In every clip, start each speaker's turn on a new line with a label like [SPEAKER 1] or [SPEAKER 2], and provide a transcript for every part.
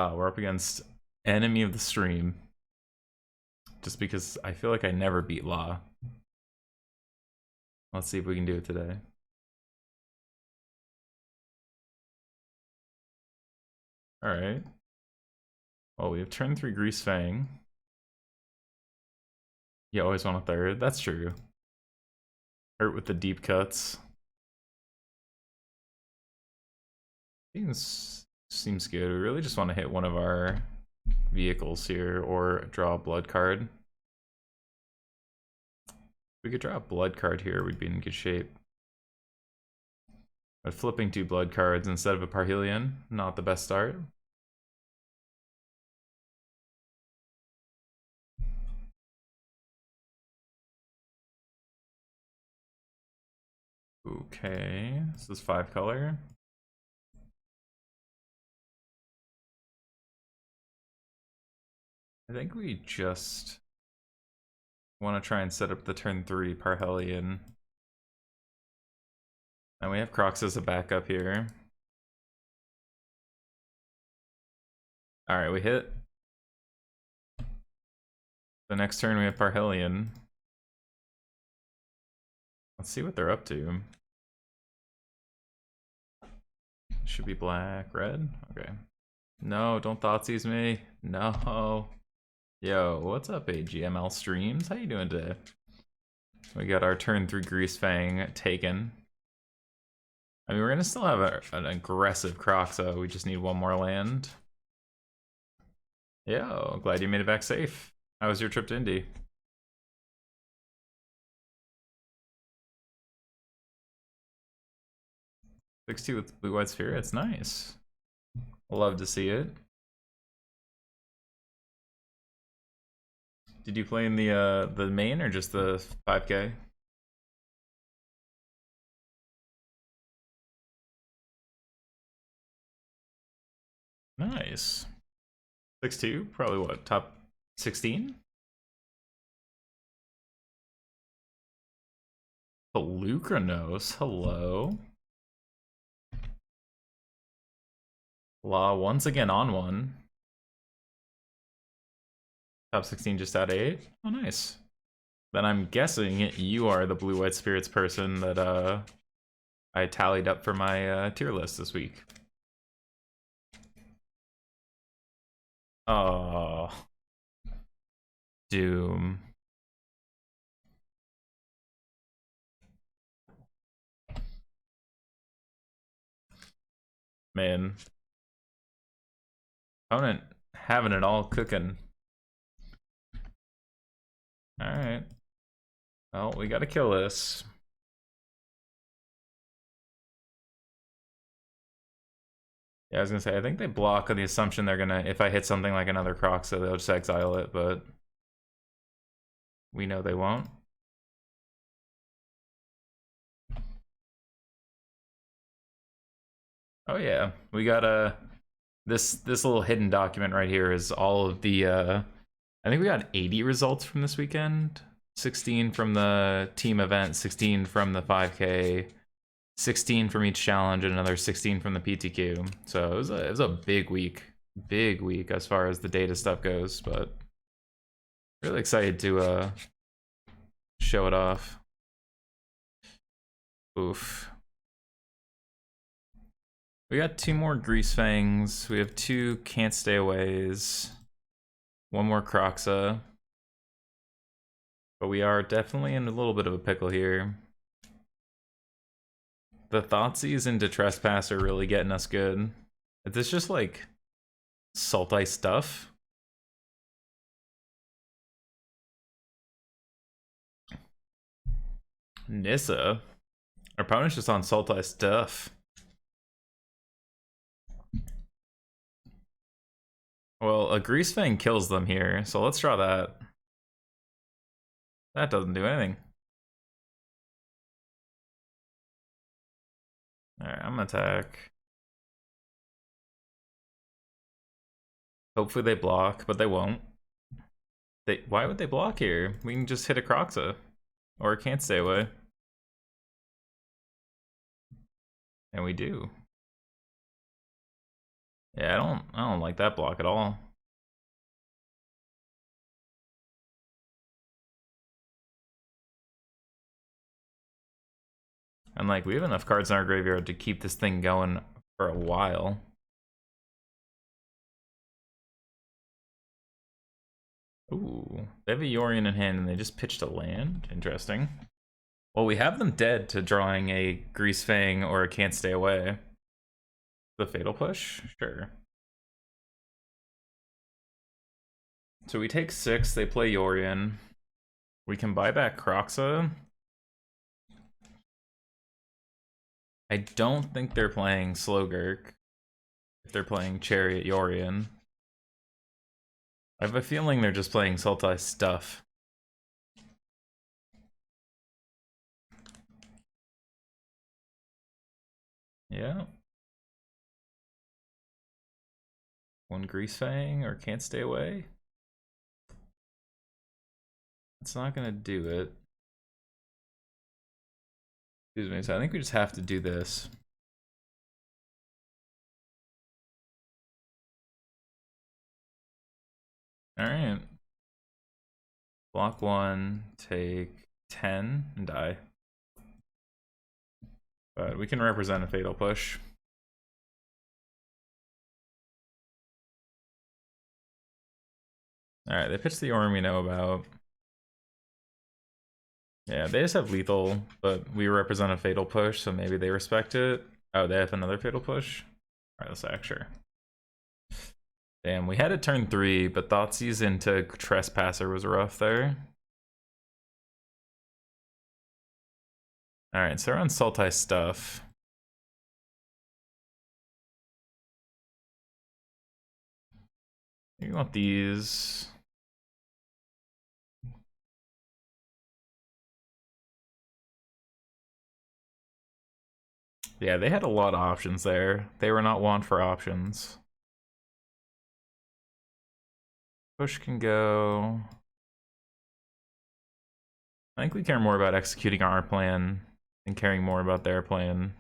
[SPEAKER 1] We're up against enemy of the stream. Just because I feel like I never beat Law. Let's see if we can do it today. Alright. Well, we have turn 3 Greasefang. You always want a third. That's true. Hurt with the deep cuts. Seems good. We really just want to hit one of our vehicles here or draw a blood card. If we could draw a blood card here, we'd be in good shape. But flipping 2 blood cards instead of a Parhelion, not the best start. Okay, this is 5 color. I think we just want to try and set up the turn 3 Parhelion. And we have Crocs as a backup here. Alright, we hit. The next turn we have Parhelion. Let's see what they're up to. Should be black, red? Okay. No, don't Thoughtseize me. No. Yo, what's up, AGML Streams? How you doing today? We got our turn 3 Greasefang taken. I mean, we're gonna still have an aggressive Croxa. We just need one more land. Yo, glad you made it back safe. How was your trip to Indy? Six-2 with blue-white spirits, nice. Love to see it. Did you play in the main or just the 5K? Nice. 6-2, probably what, top 16? Pelucranos, hello. Law once again on one. Top 16 just out of 8? Oh, nice. Then I'm guessing you are the blue-white spirits person that I tallied up for my tier list this week. Oh. Doom. Man. Opponent having it all cooking. Alright. Well, we gotta kill this. Yeah, I was gonna say, I think they block on the assumption they're gonna, if I hit something like another Croxa, they'll just exile it, but we know they won't. Oh yeah, we got this little hidden document right here is all of the I think we got 80 results from this weekend. 16 from the team event, 16 from the 5K, 16 from each challenge, and another 16 from the PTQ. So it was a big week as far as the data stuff goes, but really excited to show it off. Oof. We got 2 more Greasefangs. We have 2 Can't Stay Aways. 1 more Croxa. But we are definitely in a little bit of a pickle here. The Thoughtseize into Trespass are really getting us good. Is this just like Salt Ice stuff? Nissa? Our opponent's just on Salt Ice stuff. Well, a Greasefang kills them here, so let's draw that. That doesn't do anything. Alright, I'm gonna attack. Hopefully they block, but they won't. Why would they block here? We can just hit a Croxa. Or it can't stay away. And we do. Yeah, I don't like that block at all. And like, we have enough cards in our graveyard to keep this thing going for a while. Ooh, they have a Yorion in hand and they just pitched a land. Interesting. Well, we have them dead to drawing a Greasefang or a Can't Stay Away. The Fatal Push? Sure. So we take 6, they play Yorion. We can buy back Kroxa. I don't think they're playing Slowgurk. If they're playing Chariot Yorion. I have a feeling they're just playing Sultai stuff. Yeah. One Greasefang or Can't Stay Away. It's not gonna do it. Excuse me, so I think we just have to do this. Alright. Block 1, take 10, and die. But we can represent a Fatal Push. Alright, they pitched the Orm we know about. Yeah, they just have lethal, but we represent a Fatal Push, so maybe they respect it. Oh, they have another Fatal Push? Alright, let's act sure. Damn, we had it turn 3, but Thoughtseize into Trespasser was rough there. Alright, so we're on Sultai stuff. You want these. Yeah, they had a lot of options there. They were not one for options. Push can go. I think we care more about executing our plan and caring more about their plan.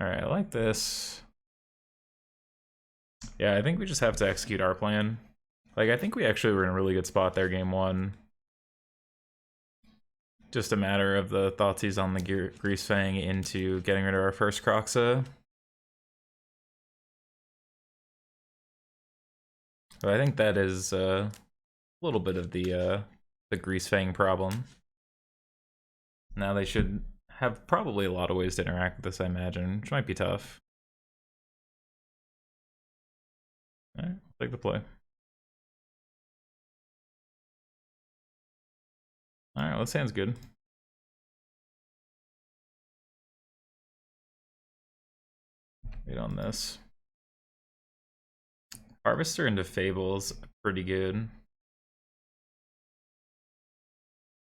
[SPEAKER 1] Alright, I like this. Yeah, I think we just have to execute our plan. Like, I think we actually were in a really good spot there game 1. Just a matter of the Thoughtseize on the Greasefang into getting rid of our first Kroxa. But I think that is a little bit of the Greasefang problem. Now they should have probably a lot of ways to interact with this, I imagine, which might be tough. Alright, take the play. Alright, well, that sounds good. Wait on this. Harvester into Fable's pretty good.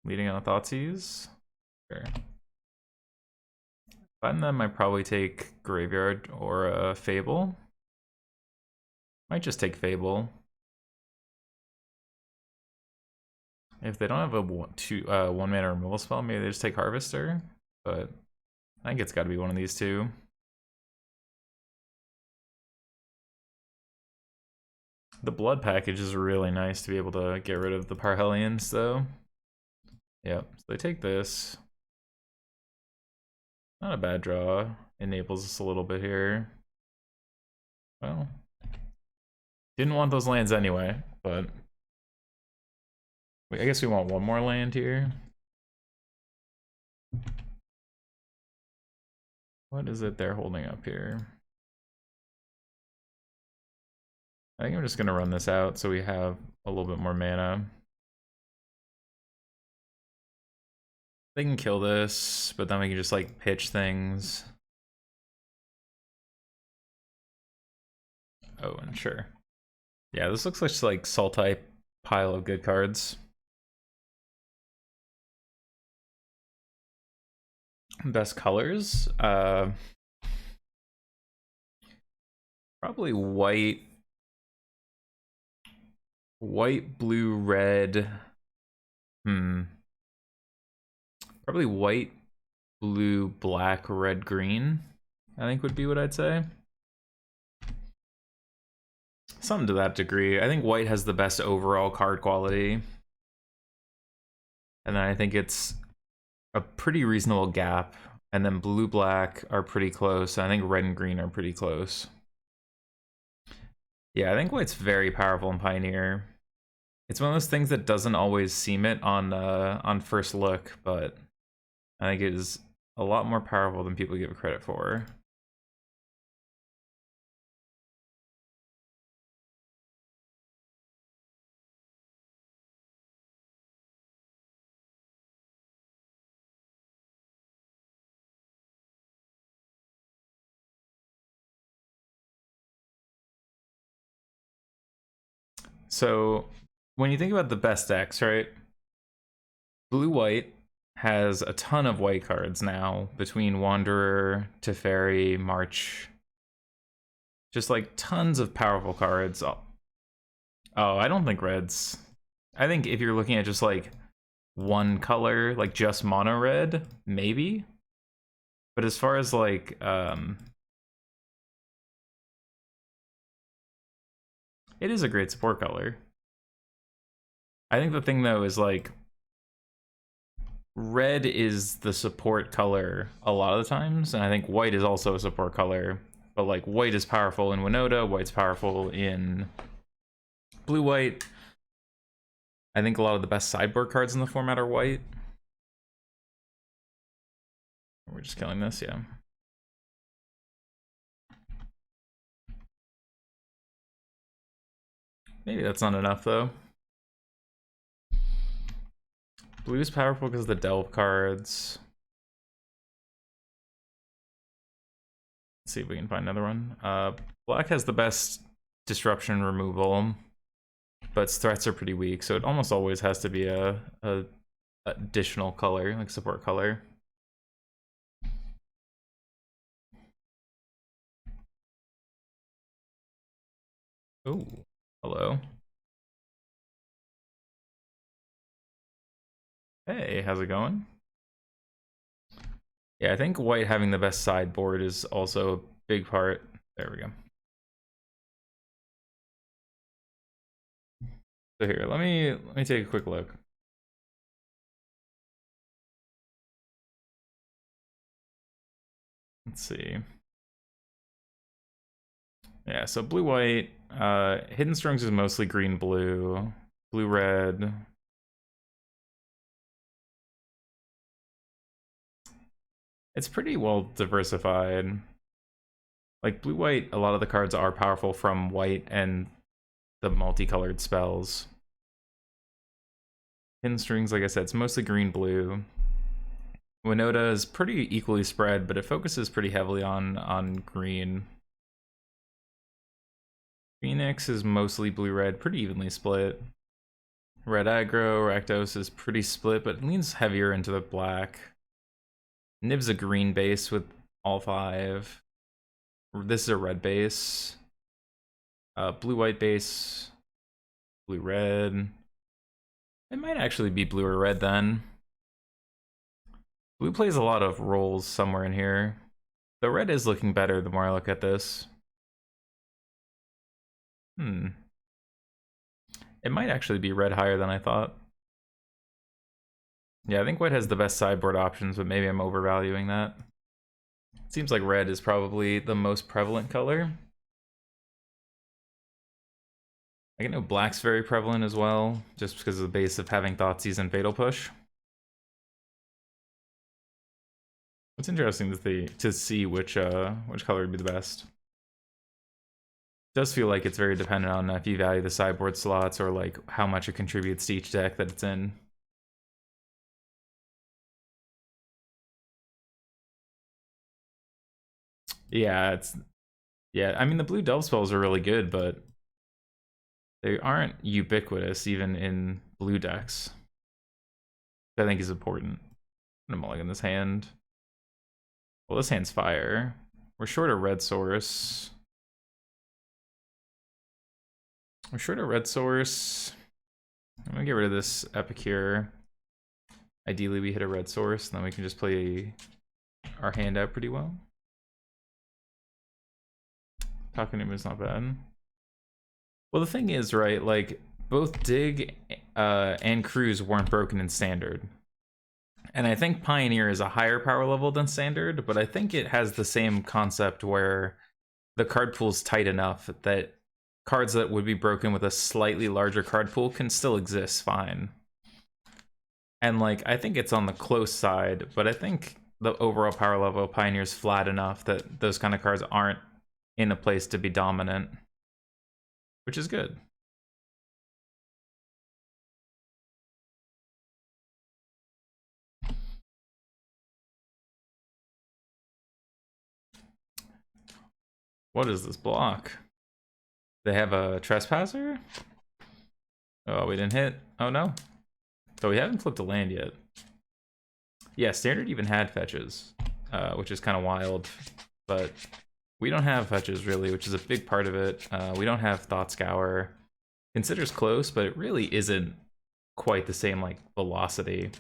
[SPEAKER 1] Leading on Thoughtseize? Sure. If I'm them, I probably take Graveyard or a Fable. Might just take Fable. If they don't have a one mana removal spell, maybe they just take Harvester. But I think it's got to be one of these two. The Blood Package is really nice to be able to get rid of the Parhelions, though. Yep, so they take this. Not a bad draw. Enables us a little bit here. Well, didn't want those lands anyway, but I guess we want one more land here. What is it they're holding up here? I think I'm just gonna run this out so we have a little bit more mana. They can kill this, but then we can just like pitch things. Oh, and sure. Yeah, this looks like Sultai pile of good cards. Best colors? Probably white. White, blue, red. Probably white, blue, black, red, green, I think would be what I'd say. Something to that degree. I think white has the best overall card quality. And then I think it's a pretty reasonable gap. And then blue, black are pretty close. I think red and green are pretty close. Yeah, I think white's very powerful in Pioneer. It's one of those things that doesn't always seem it on first look, but I think it is a lot more powerful than people give it credit for. So when you think about the best decks, right? Blue-white has a ton of white cards now between Wanderer, Teferi, March. Just like tons of powerful cards. Oh, I don't think red's. I think if you're looking at just like one color, like just mono red, maybe. But as far as like it is a great support color. I think the thing though is like red is the support color a lot of the times, and I think white is also a support color. But like white is powerful in Winota, white's powerful in blue-white. I think a lot of the best sideboard cards in the format are white. We're just killing this, yeah. Maybe that's not enough though. Blue's powerful because of the delve cards. Let's see if we can find another one. Black has the best disruption removal, but its threats are pretty weak, so it almost always has to be a additional color, like support color. Oh, hello. Hey, how's it going? Yeah, I think white having the best sideboard is also a big part. There we go. So here, let me take a quick look. Let's see. Yeah, so blue-white, Hidden Strings is mostly green-blue, blue-red. It's pretty well diversified. Like blue-white, a lot of the cards are powerful from white and the multicolored spells. Hidden Strings, like I said, it's mostly green-blue. Winota is pretty equally spread, but it focuses pretty heavily on green. Phoenix is mostly blue-red, pretty evenly split. Red aggro, Rakdos is pretty split, but it leans heavier into the black. Nib's a green base with all 5. This is a red base. Blue-white base. Blue-red. It might actually be blue or red then. Blue plays a lot of roles somewhere in here. The red is looking better the more I look at this. It might actually be red higher than I thought. Yeah, I think white has the best sideboard options, but maybe I'm overvaluing that. It seems like red is probably the most prevalent color. I know black's very prevalent as well, just because of the base of having Thoughtseize and Fatal Push. It's interesting to see which color would be the best. It does feel like it's very dependent on if you value the sideboard slots or like how much it contributes to each deck that it's in. Yeah, I mean the blue delve spells are really good, but they aren't ubiquitous even in blue decks. I think is important. I'm gonna mulligan this hand. Well, this hand's fire. We're short a red source. We're short a red source. I'm gonna get rid of this Epic here. Ideally, we hit a red source, and then we can just play our hand out pretty well. Talking to him is not bad. Well, the thing is, right, like, both Dig and Cruise weren't broken in Standard. And I think Pioneer is a higher power level than Standard, but I think it has the same concept where the card pool's tight enough that cards that would be broken with a slightly larger card pool can still exist fine. And, like, I think it's on the close side, but I think the overall power level of Pioneer's flat enough that those kind of cards aren't in a place to be dominant, which is good. What is this block? They have a Trespasser? Oh, we didn't hit. Oh no. So we haven't flipped a land yet. Yeah, Standard even had fetches, which is kind of wild, but we don't have fetches really, which is a big part of it. We don't have Thought Scour. Consider's close, but it really isn't quite the same like velocity.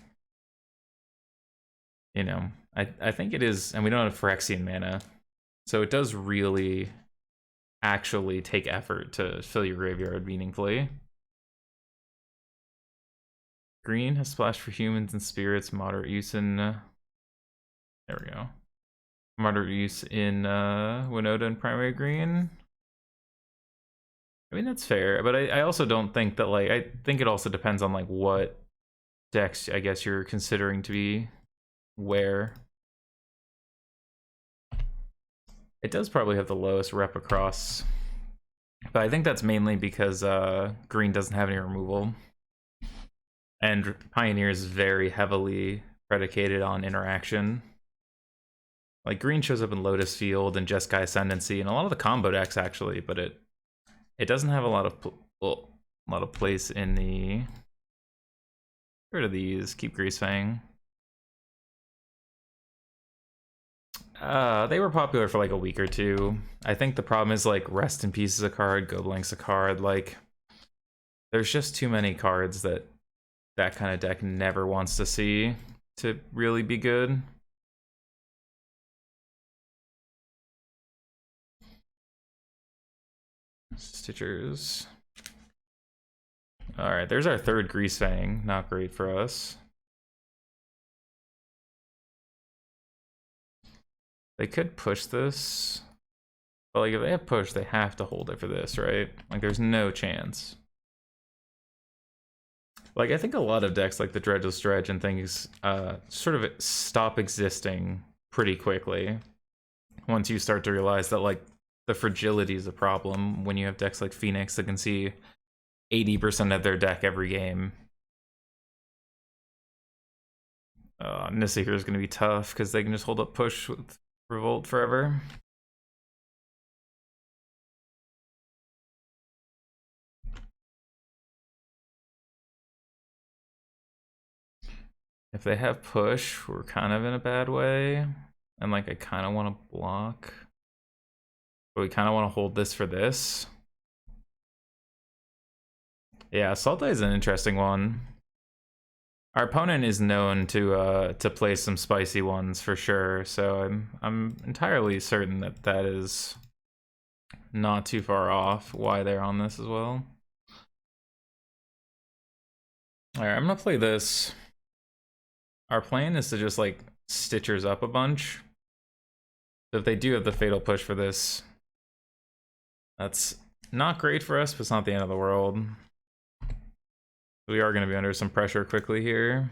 [SPEAKER 1] You know, I think it is, and we don't have Phyrexian mana, so it does really actually take effort to fill your graveyard meaningfully. Green has Splash for Humans and Spirits, moderate use in... there we go. Moderate use in Winota and Primary Green. I mean, that's fair, but I also don't think that, like, I think it also depends on, like, what decks, I guess, you're considering to be where. It does probably have the lowest rep across, but I think that's mainly because Green doesn't have any removal. And Pioneer is very heavily predicated on interaction. Like, Green shows up in Lotus Field and Jeskai Ascendancy and a lot of the combo decks, actually, but it doesn't have a lot of place in the... Get rid of these, keep Greasefang. They were popular for like a week or two. I think the problem is, like, Rest in Peace is a card, Go Blank's a card, like, there's just too many cards that kind of deck never wants to see to really be good. Stitchers. Alright, there's our third Greasefang. Not great for us. They could push this. But, like, if they have push, they have to hold it for this, right? Like, there's no chance. Like, I think a lot of decks, like the Dredgeless Dredge and things, sort of stop existing pretty quickly. Once you start to realize that, like, the fragility is a problem when you have decks like Phoenix that can see 80% of their deck every game. Nissa here is going to be tough because they can just hold up push with Revolt forever. If they have push, we're kind of in a bad way. And, like, I kind of want to block. But we kind of want to hold this for this. Yeah, Sultai is an interesting one. Our opponent is known to play some spicy ones for sure, so I'm entirely certain that that is not too far off why they're on this as well. Alright, I'm gonna play this. Our plan is to just, like, Stitchers up a bunch. So if they do have the Fatal Push for this, that's not great for us, but it's not the end of the world. We are going to be under some pressure quickly here.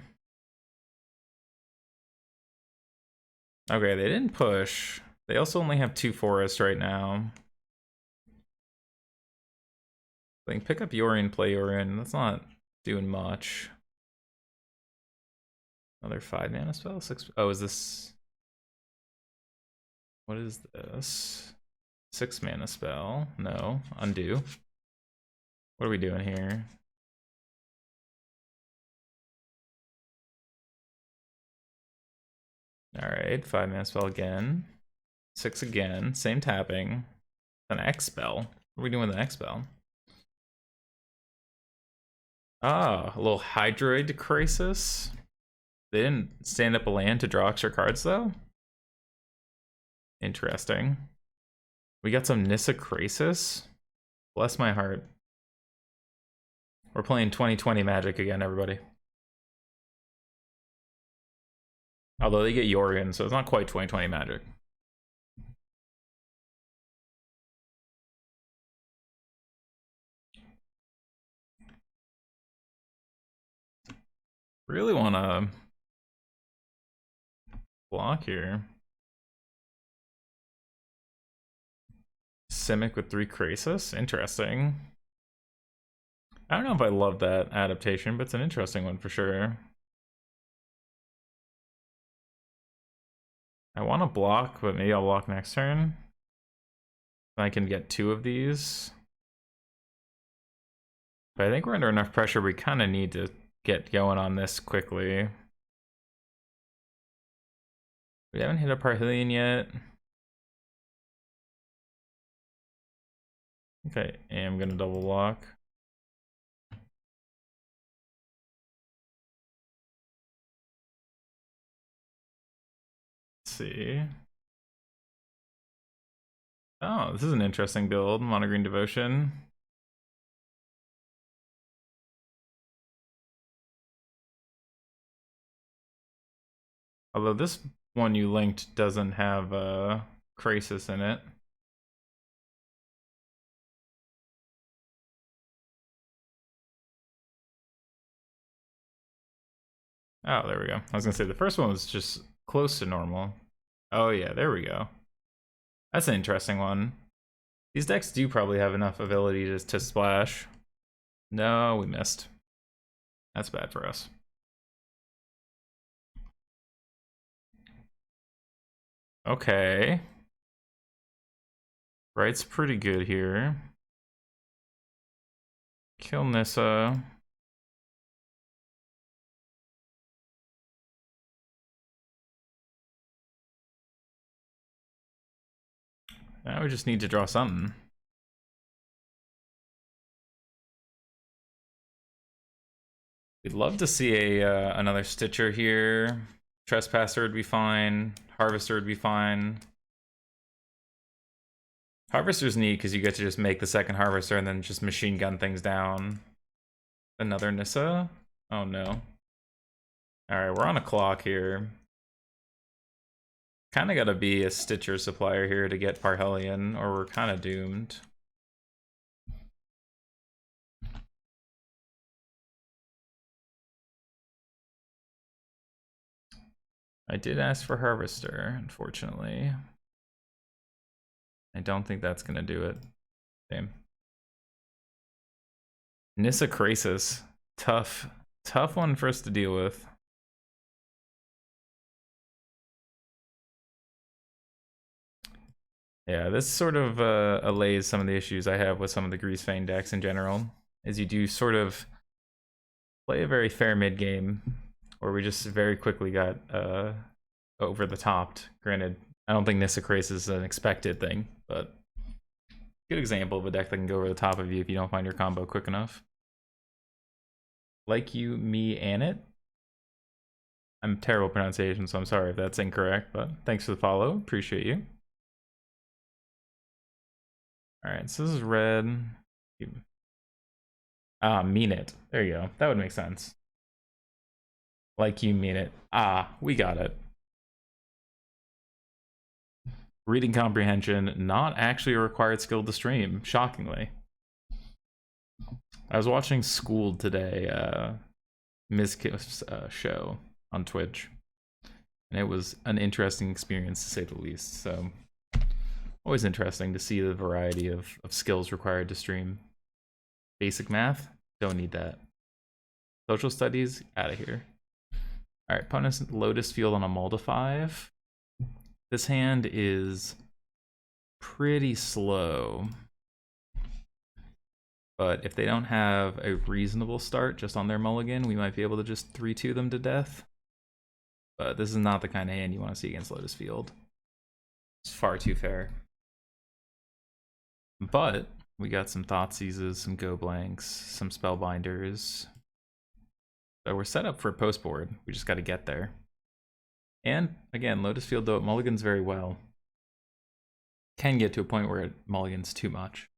[SPEAKER 1] Okay, they didn't push. They also only have 2 forests right now. They can pick up Yorin, play Yorin. That's not doing much. Another 5 mana spell? 6. Oh, is this... What is this? 6 mana spell? No. Undo. What are we doing here? Alright, 5 mana spell again. 6 again. Same tapping. An X spell. What are we doing with an X spell? Ah, a little Hydroid Crisis. They didn't stand up a land to draw extra cards, though? Interesting. We got some Nissa Crisis. Bless my heart. We're playing 2020 Magic again, everybody. Although they get Yorgan, so it's not quite 2020 Magic. Really want to block here. Simic with 3 Crisis? Interesting. I don't know if I love that adaptation, but it's an interesting one for sure. I want to block, but maybe I'll block next turn. I can get 2 of these. But I think we're under enough pressure, we kind of need to get going on this quickly. We haven't hit a Parhelion yet. Okay, I'm gonna double block. Let's see. Oh, this is an interesting build. Mono Green Devotion. Although this one you linked doesn't have Crisis in it. Oh, there we go. I was gonna say the first one was just close to normal. Oh yeah, there we go. That's an interesting one. These decks do probably have enough ability to splash. No, we missed. That's bad for us. Okay. Right's pretty good here. Kill Nissa. Now we just need to draw something. We'd love to see a another Stitcher here. Trespasser would be fine. Harvester would be fine. Harvester's neat because you get to just make the second Harvester and then just machine gun things down. Another Nissa? Oh no. Alright, we're on a clock here. Kinda gotta be a Stitcher supplier here to get Parhelion, or we're kinda doomed. I did ask for Harvester, unfortunately. I don't think that's gonna do it. Damn. Nissa Crisis. Tough one for us to deal with. Yeah, this sort of allays some of the issues I have with some of the Greasefang decks in general, is you do sort of play a very fair mid game, where we just very quickly got over the topped. Granted, I don't think Nissa Crisis is an expected thing, but good example of a deck that can go over the top of you if you don't find your combo quick enough. Like you, me, and it. I'm terrible pronunciation, so I'm sorry if that's incorrect, but thanks for the follow. Appreciate you. Alright, so this is red. Ah, mean it. There you go. That would make sense. Like you mean it. Ah, we got it. Reading comprehension, not actually a required skill to stream, shockingly. I was watching Schooled today, Mizkif's show on Twitch, and it was an interesting experience to say the least. So, always interesting to see the variety of skills required to stream. Basic math, don't need that. Social studies, out of here. Alright, opponent's Lotus Field on a Mulda 5. This hand is pretty slow. But if they don't have a reasonable start just on their mulligan, we might be able to just 3-2 them to death. But this is not the kind of hand you want to see against Lotus Field. It's far too fair. But we got some Thoughtseizes, some Go Blanks, some Spellbinders. So we're set up for post board. We just got to get there. And again, Lotus Field, though it mulligans very well, can get to a point where it mulligans too much.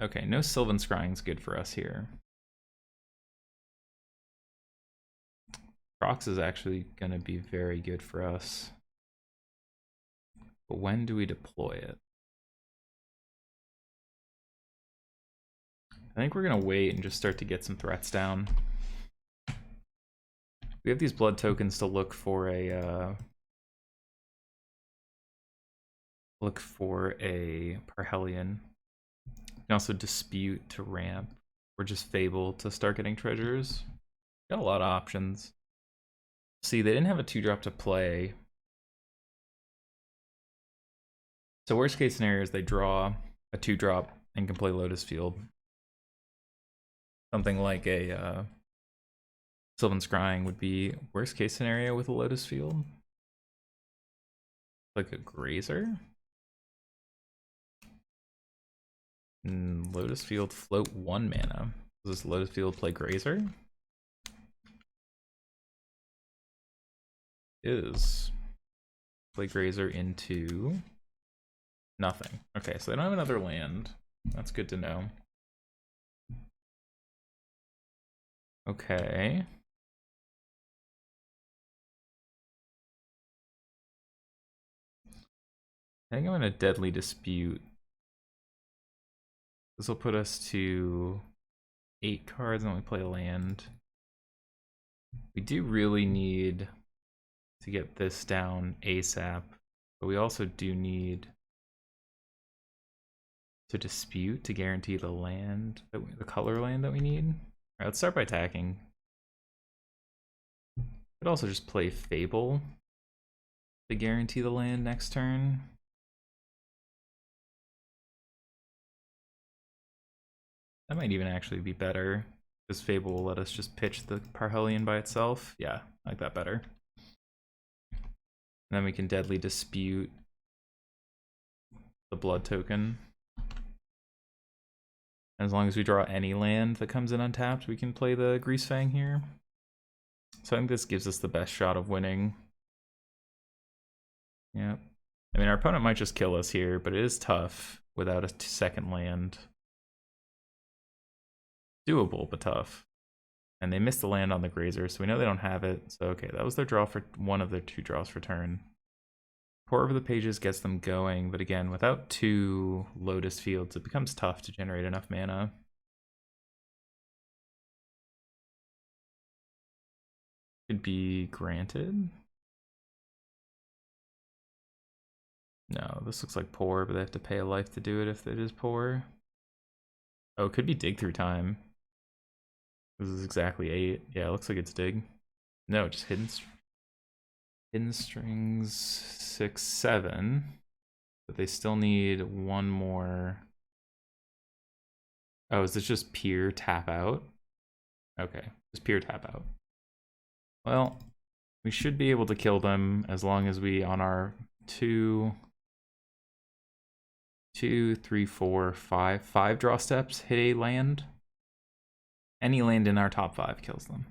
[SPEAKER 1] Okay, no Sylvan Scrying's good for us here. Prox is actually going to be very good for us. But when do we deploy it? I think we're going to wait and just start to get some threats down. We have these blood tokens to look for a Parhelion. You can also dispute to ramp, or just Fable to start getting treasures. Got a lot of options. See, they didn't have a 2-drop to play. So worst case scenario is they draw a 2-drop and can play Lotus Field. Something like a Sylvan Scrying would be worst case scenario with a Lotus Field. Like a Grazer. Lotus Field float 1 mana. Does this Lotus Field play Grazer? Is play Grazer into nothing. Okay, so they don't have another land. That's good to know. Okay. I think I'm gonna Deadly Dispute. This will put us to 8 cards and we play a land. We do really need to get this down ASAP, but we also do need to dispute to guarantee the land, the color land that we need. Alright, let's start by attacking. Could also just play Fable to guarantee the land next turn. That might even actually be better, because Fable will let us just pitch the Parhelion by itself. Yeah, I like that better. And then we can Deadly Dispute the blood token. As long as we draw any land that comes in untapped, we can play the Greasefang here. So I think this gives us the best shot of winning. Yeah. I mean, our opponent might just kill us here, but it is tough without a second land. Doable, but tough. And they missed the land on the Grazer, so we know they don't have it. So okay, that was their draw for one of their 2 draws for turn. Pour Over the Pages gets them going, but again, without 2 Lotus Fields, it becomes tough to generate enough mana. Could be granted. No, this looks like Pour, but they have to pay a life to do it if it is Pour. Oh, it could be Dig Through Time. This is exactly 8. Yeah, it looks like it's Dig. No, just Hidden Strings 6, 7. But they still need 1 more. Oh, is this just pure tap out? Okay, just pure tap out. Well, we should be able to kill them as long as we, on our 2, 3, 4, 5 draw steps, hit a land. Any land in our top 5 kills them.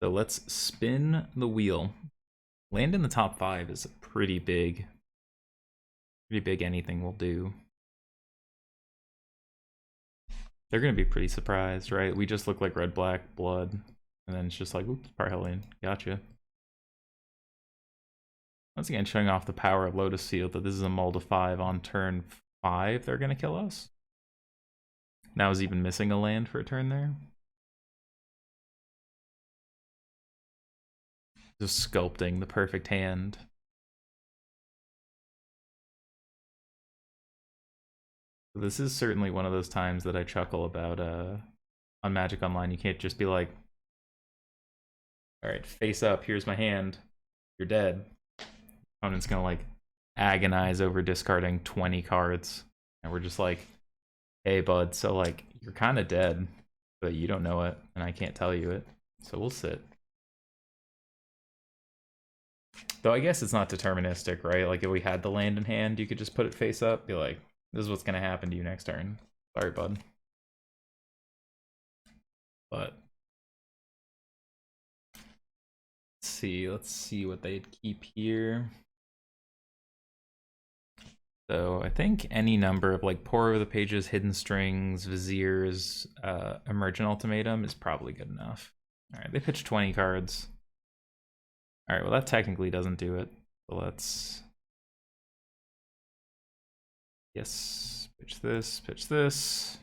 [SPEAKER 1] So let's spin the wheel. Land in the top 5 is pretty big. Pretty big, anything will do. They're gonna be pretty surprised, right? We just look like red, black, blood, and then it's just like, oops, Parhelion, gotcha. Once again, showing off the power of Lotus Field, that this is a mull to 5 on turn 5, they're gonna kill us. Now is even missing a land for a turn there. Just sculpting the perfect hand. This is certainly one of those times that I chuckle about on Magic Online. You can't just be like, alright, face up, here's my hand, you're dead. Opponent's gonna like agonize over discarding 20 cards. And we're just like, hey bud, so like, you're kind of dead, but you don't know it, and I can't tell you it, so we'll sit. Though I guess it's not deterministic, right? Like if we had the land in hand, you could just put it face up, be like, this is what's gonna happen to you next turn. Sorry, bud. But let's see what they'd keep here. So I think any number of like pour over the pages, hidden strings, viziers, emergent ultimatum is probably good enough. All right, they pitched 20 cards. All right, well that technically doesn't do it. So let's, yes, pitch this, pitch this.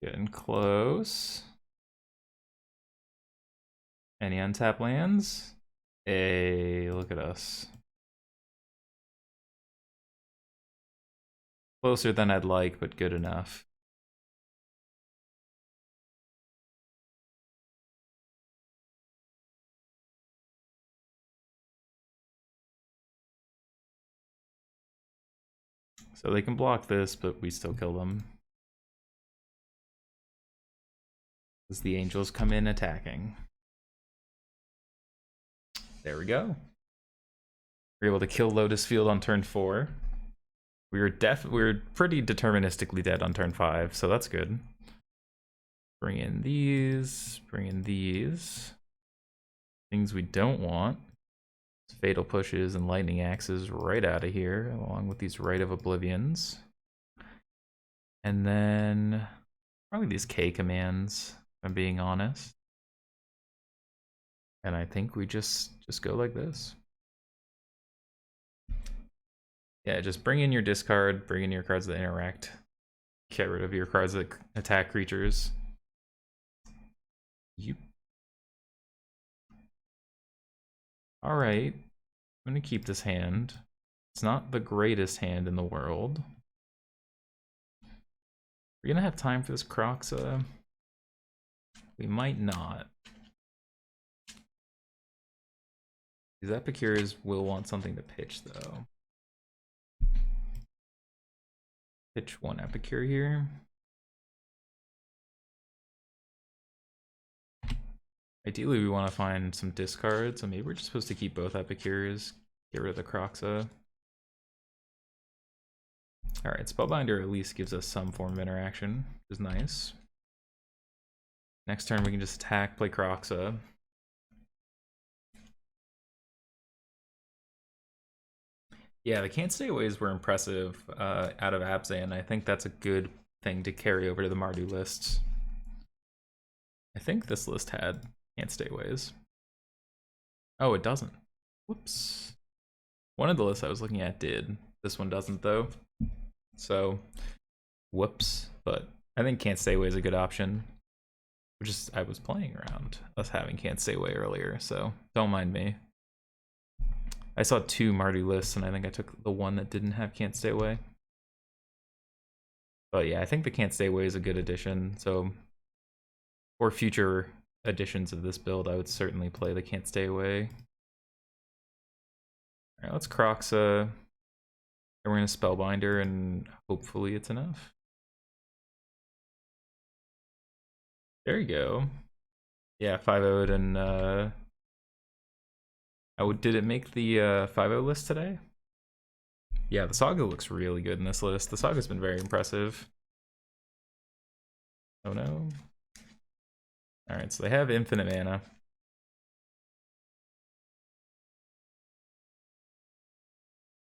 [SPEAKER 1] Getting close. Any untapped lands? Hey, look at us. Closer than I'd like, but good enough. So they can block this, but we still kill them. As the angels come in attacking. There we go. We're able to kill Lotus Field on turn 4. We were pretty deterministically dead on turn 5, so that's good. Bring in these, bring in these. Things we don't want. Fatal Pushes and Lightning Axes right out of here, along with these Rite of Oblivions. And then probably these K commands, if I'm being honest. And I think we just go like this. Yeah, just bring in your discard, bring in your cards that interact. Get rid of your cards that attack creatures. Alright. I'm gonna keep this hand. It's not the greatest hand in the world. We're gonna have time for this Croxa. We might not. These Epicures will want something to pitch, though. Pitch one Epicure here. Ideally, we want to find some discards, so maybe we're just supposed to keep both Epicures, get rid of the Croxa. Alright, Spellbinder at least gives us some form of interaction, which is nice. Next turn we can just attack, play Croxa. Yeah, the Can't Stay Aways were impressive out of Abzan. I think that's a good thing to carry over to the Mardu lists. I think this list had Can't Stay Aways. Oh, it doesn't. Whoops. One of the lists I was looking at did. This one doesn't, though. So, whoops. But I think Can't Stay Away is a good option. Which is, I was playing around us having Can't Stay Away earlier, so don't mind me. I saw 2 Mardu lists, and I think I took the one that didn't have Can't Stay Away. But yeah, I think the Can't Stay Away is a good addition, so for future editions of this build, I would certainly play the Can't Stay Away. Alright, let's Croxa. And we're gonna Spellbinder, and hopefully it's enough. There you go. Yeah, 5-0'd and did it make the 5-0 list today? Yeah, the Saga looks really good in this list. The Saga's been very impressive. Oh no. Alright, so they have infinite mana.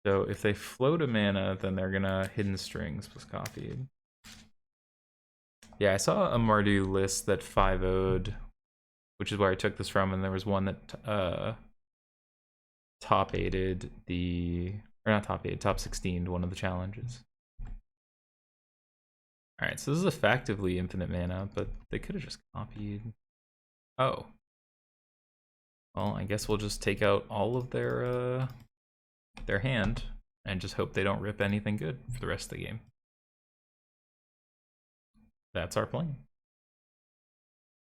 [SPEAKER 1] So if they float a mana, then they're gonna Hidden Strings plus copied. Yeah, I saw a Mardu list that 5-0'd, which is where I took this from, and there was one that top 8'd the, or not top 8, top 16'd one of the challenges. Alright, so this is effectively infinite mana, but they could have just copied. Oh. Well, I guess we'll just take out all of their hand and just hope they don't rip anything good for the rest of the game. That's our plan.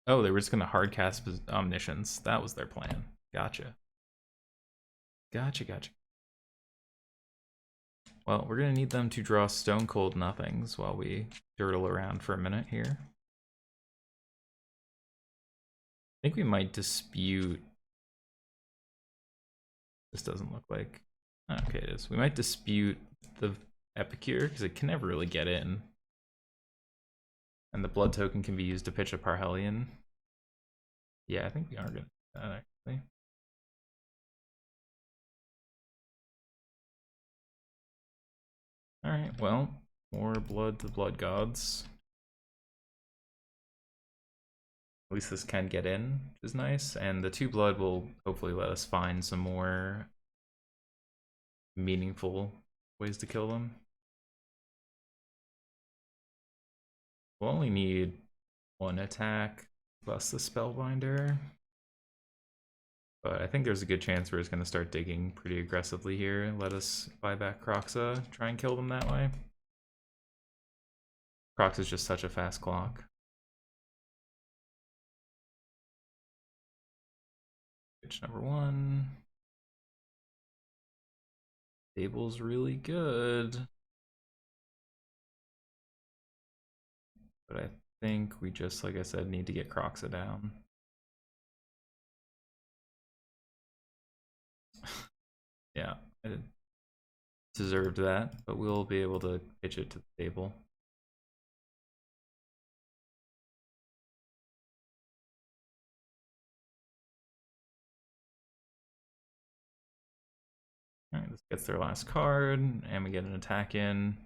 [SPEAKER 1] Oh, they were just gonna hardcast Omniscience. That was their plan. Gotcha. Gotcha. Well, we're gonna need them to draw Stone Cold Nothings while we dirtle around for a minute here. think we might dispute. This doesn't look like. Okay, it is. We might dispute the Epicure because it can never really get in. And the blood token can be used to pitch a Parhelion. Yeah, I think we are gonna do that actually. Alright, well, more blood to blood gods. At least this can get in, which is nice. And the 2 blood will hopefully let us find some more meaningful ways to kill them. We'll only need 1 attack plus the Spellbinder. But I think there's a good chance we're just going to start digging pretty aggressively here. Let us buy back Kroxa, try and kill them that way. Kroxa's just such a fast clock. Pitch number 1. Table's really good. But I think we just, like I said, need to get Kroxa down. Yeah, I deserved that, but we'll be able to pitch it to the table. Alright, this gets their last card, and we get an attack in.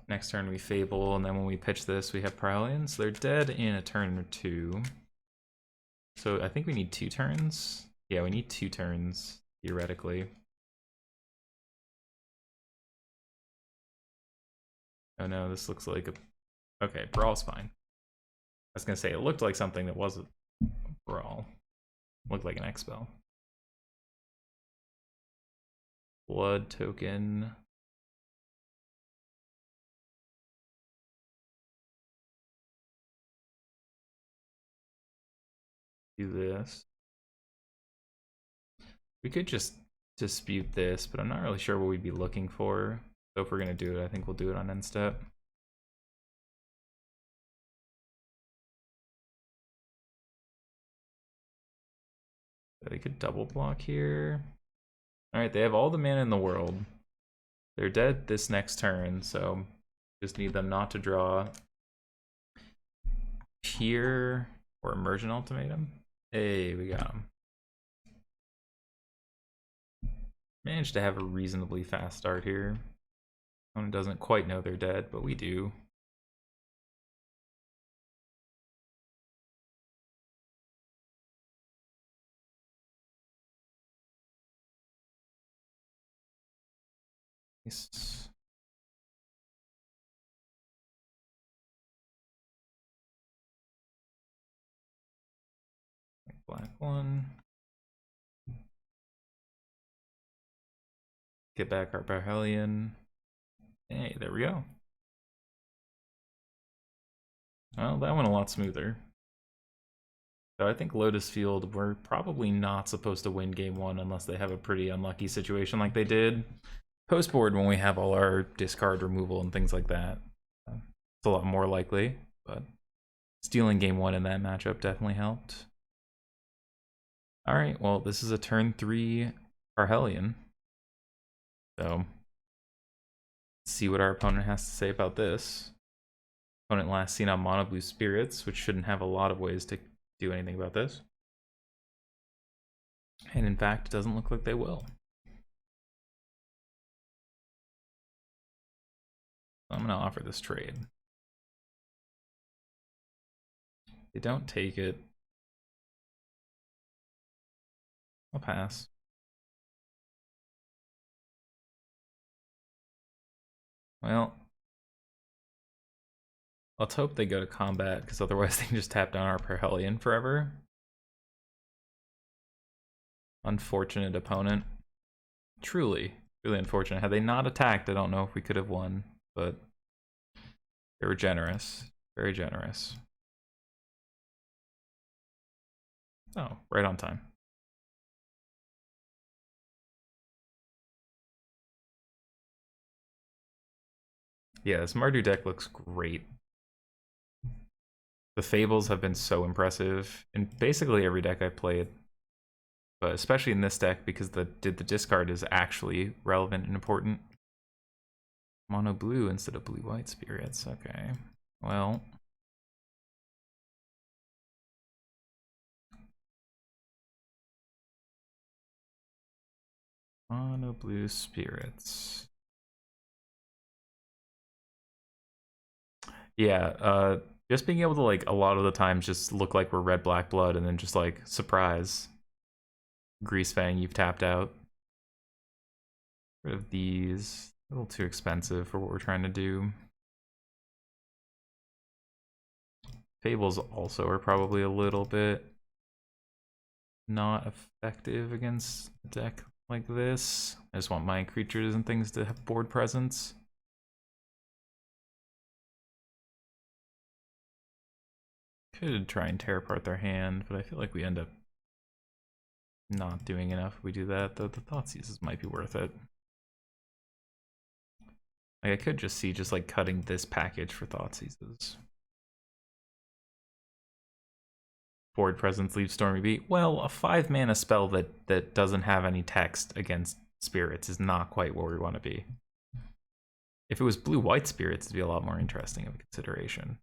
[SPEAKER 1] Next turn we Fable, and then when we pitch this, we have Parhelions. They're dead in a turn or 2. So I think we need 2 turns. Yeah, we need 2 turns, theoretically. Oh no, this looks like a... Okay, Brawl's fine. I was gonna say, it looked like something that wasn't Brawl. Looked like an X-Spell. Blood token. Do this. We could just dispute this, but I'm not really sure what we'd be looking for. So if we're gonna do it, I think we'll do it on end step. They could double block here. Alright, they have all the mana in the world. They're dead this next turn, so just need them not to draw Peer or Emergent Ultimatum. Hey, we got them. Managed to have a reasonably fast start here. Opponent doesn't quite know they're dead, but we do. Nice. Black 1. Get back our Parhelion. Hey, there we go. Well, that went a lot smoother. So I think Lotus Field, we're probably not supposed to win game 1 unless they have a pretty unlucky situation like they did post board when we have all our discard removal and things like that. It's a lot more likely, but stealing game 1 in that matchup definitely helped. Alright, well, this is a turn 3 Parhelion. So, let's see what our opponent has to say about this. Opponent last seen on Mono Blue Spirits, which shouldn't have a lot of ways to do anything about this. And in fact, it doesn't look like they will. I'm going to offer this trade. They don't take it. I'll pass. Well, let's hope they go to combat, because otherwise they can just tap down our Parhelion forever. Unfortunate opponent. Truly, really unfortunate. Had they not attacked, I don't know if we could have won, but they were generous. Very generous. Oh, right on time. Yeah, this Mardu deck looks great. The Fables have been so impressive in basically every deck I've played, but especially in this deck because the discard is actually relevant and important. Mono blue instead of blue white spirits. Okay, well. Mono blue spirits. Yeah, just being able to, like, a lot of the times just look like we're red black blood and then just like surprise. Greasefang, you've tapped out. Rid of these. A little too expensive for what we're trying to do. Fables also are probably a little bit not effective against a deck like this. I just want my creatures and things to have board presence. Could try and tear apart their hand, but I feel like we end up not doing enough if we do that, though the Thoughtseizes might be worth it. Like, I could just see just like cutting this package for Thoughtseizes. Board presence leaves Stormy Beat. Well, a 5-mana spell that doesn't have any text against spirits is not quite where we want to be. If it was blue-white spirits, it'd be a lot more interesting of a consideration.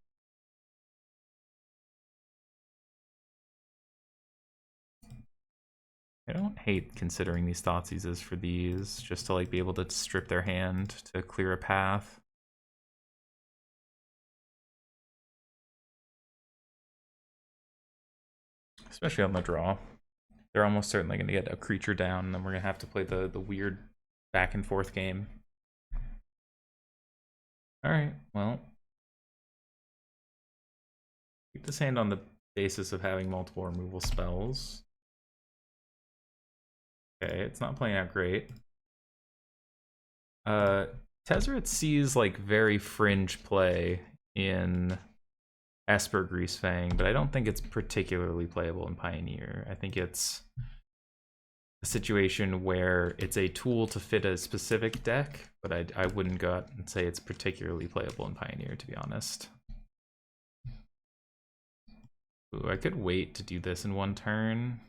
[SPEAKER 1] I don't hate considering these Thoughtseizes for these, just to like be able to strip their hand to clear a path. Especially on the draw. They're almost certainly going to get a creature down, and then we're going to have to play the weird back and forth game. Alright, well. Keep this hand on the basis of having multiple removal spells. Okay, it's not playing out great. Tezzeret sees like very fringe play in Esper Greasefang, but I don't think it's particularly playable in Pioneer. I think it's a situation where it's a tool to fit a specific deck, but I wouldn't go out and say it's particularly playable in Pioneer, to be honest. Ooh, I could wait to do this in one turn.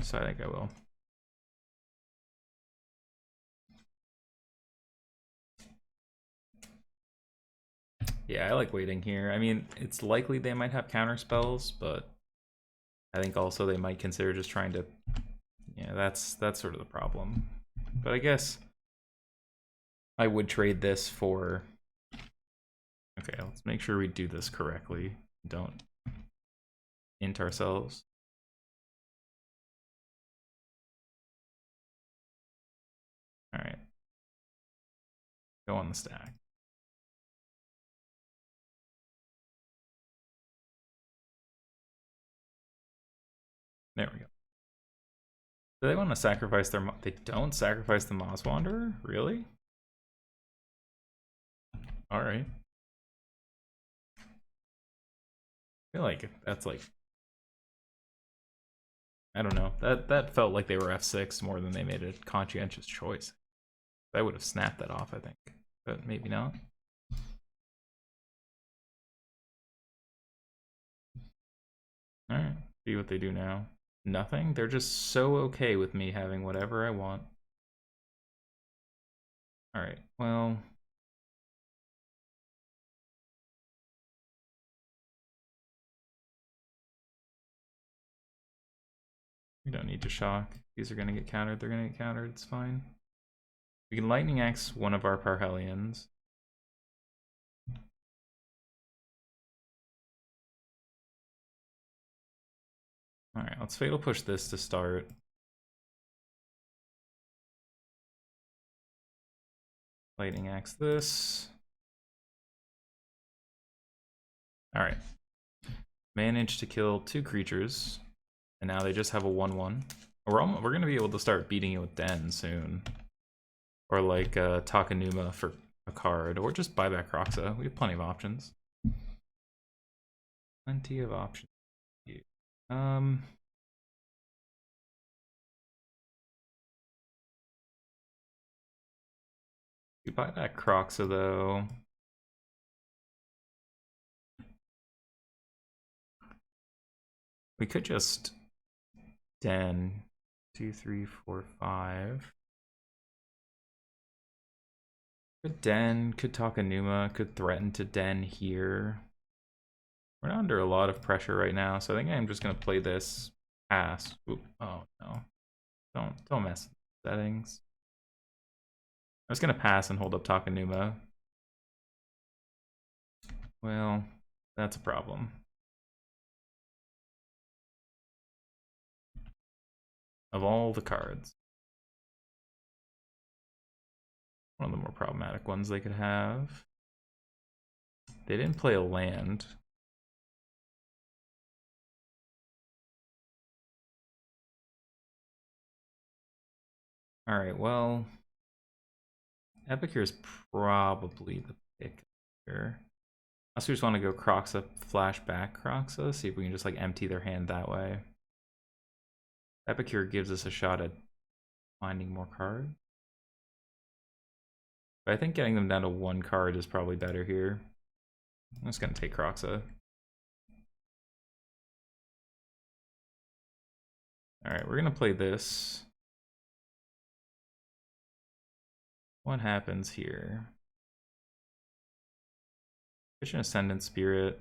[SPEAKER 1] So I think I will. Yeah, I like waiting here. I mean, it's likely they might have counter spells, but I think also they might consider just trying to... Yeah, that's sort of the problem. But I guess I would trade this for... Okay, let's make sure we do this correctly. Don't int ourselves. Alright. Go on the stack. There we go. Do they want to sacrifice their... They don't sacrifice the Moss Wanderer? Really? Alright. I feel like that's like... I don't know. That felt like they were F6 more than they made a conscientious choice. I would have snapped that off, I think. But maybe not. Alright. See what they do now. Nothing? They're just so okay with me having whatever I want. Alright, well... We don't need to shock. These are going to get countered. They're going to get countered. It's fine. We can Lightning Axe one of our Parhellions. Alright, let's Fatal Push this to start. Lightning Axe this. Alright. Managed to kill 2 creatures. And now they just have a 1/1. We're going to be able to start beating it with Den soon. Or like Takanuma for a card. Or just buy back Roxa. We have plenty of options. Plenty of options. You buy that Croxa though. We could just den 2, 3, 4, 5. Could den, could Takanuma, could threaten to den here. We're not under a lot of pressure right now, so I think I'm just gonna play this pass. Oop, oh no. Don't mess with the settings. I was gonna pass and hold up Takanuma. Well, that's a problem. Of all the cards. One of the more problematic ones they could have. They didn't play a land. Alright, well, Epicure is probably the pick here. Unless we just want to go Croxa, flashback Croxa, see if we can just like empty their hand that way. Epicure gives us a shot at finding more cards. But I think getting them down to 1 card is probably better here. I'm just gonna take Croxa. Alright, we're gonna play this. What happens here? Christian Ascendant Spirit.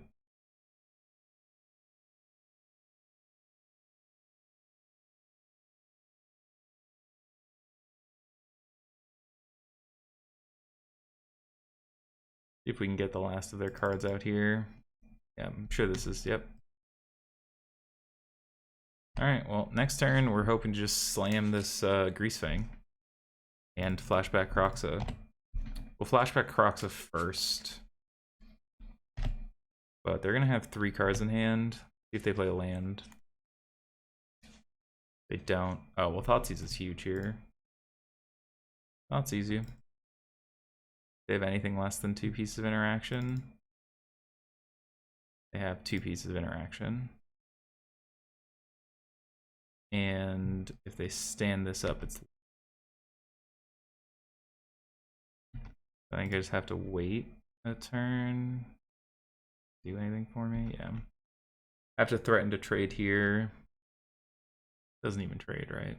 [SPEAKER 1] See if we can get the last of their cards out here. Yeah, I'm sure this is, yep. Alright, well, next turn we're hoping to just slam this Greasefang. And flashback Croxa. We'll flashback Croxa first. But they're gonna have 3 cards in hand. See if they play a land. They don't. Oh, well, Thoughtseize is huge here. Thoughtseize you. They have anything less than 2 pieces of interaction. They have 2 pieces of interaction. And if they stand this up, it's... I think I just have to wait a turn. Do anything for me? Yeah. I have to threaten to trade here. Doesn't even trade, right?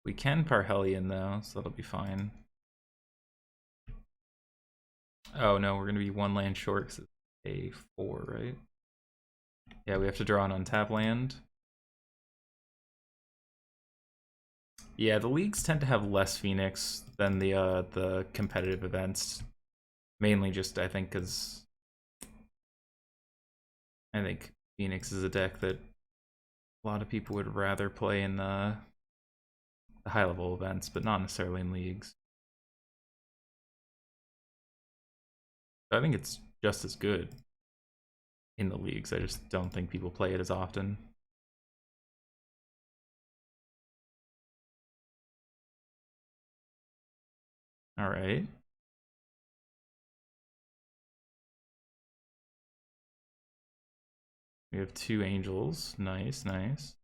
[SPEAKER 1] We can Parhelion though, so that'll be fine. Oh no, we're gonna be 1 land short because it's A4, right? Yeah, we have to draw an untap land. Yeah, the leagues tend to have less Phoenix than the competitive events. Mainly just, I think, because I think Phoenix is a deck that a lot of people would rather play in the high-level events, but not necessarily in leagues. I think it's just as good in the leagues. I just don't think people play it as often. All right. We have 2 angels. Nice, nice.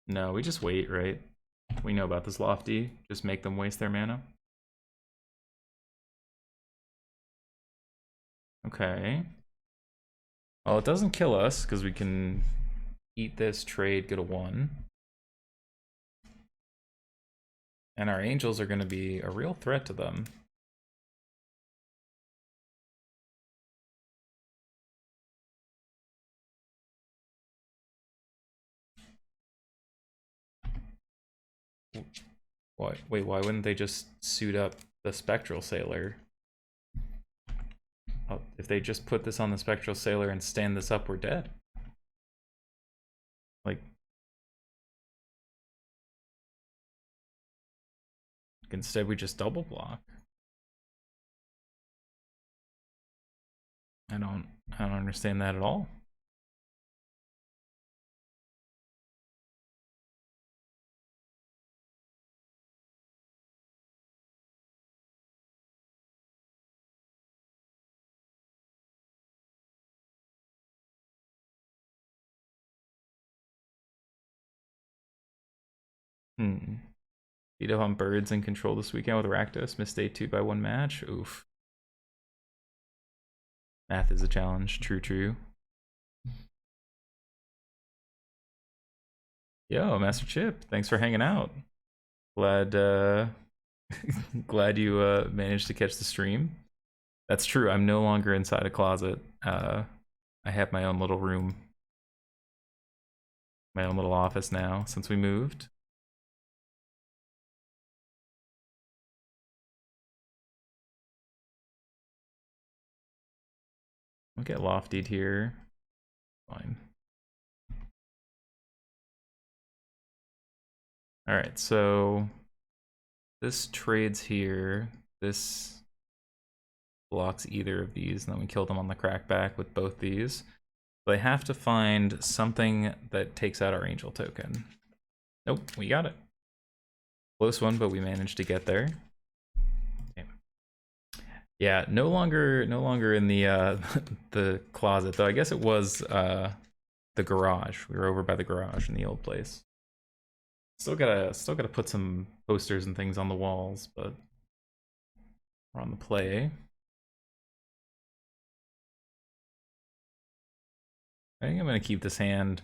[SPEAKER 1] No, we just wait, right? We know about this Lofty. Just make them waste their mana. Okay. Well, it doesn't kill us, because we can eat this, trade, get a 1. And our angels are going to be a real threat to them. Why? Wait, why wouldn't they just suit up the Spectral Sailor? Oh, if they just put this on the Spectral Sailor and stand this up, we're dead. Like, instead we just double block. I don't understand that at all. Beat up on birds and control this weekend with Rakdos. Missed day 2 by 1 match. Oof. Math is a challenge. True, true. Yo, Master Chip, thanks for hanging out. Glad glad you managed to catch the stream. That's true. I'm no longer inside a closet. I have my own little room, my own little office now since we moved. I'll get loftied here. Fine. All right, so this trades here. This blocks either of these, and then we kill them on the crackback with both these. They have to find something that takes out our angel token. Nope, we got it. Close one, but we managed to get there. Okay. Yeah, no longer in the the closet though. I guess it was the garage. We were over by the garage in the old place. Still gotta put some posters and things on the walls, but we're on the play. I think I'm gonna keep this hand.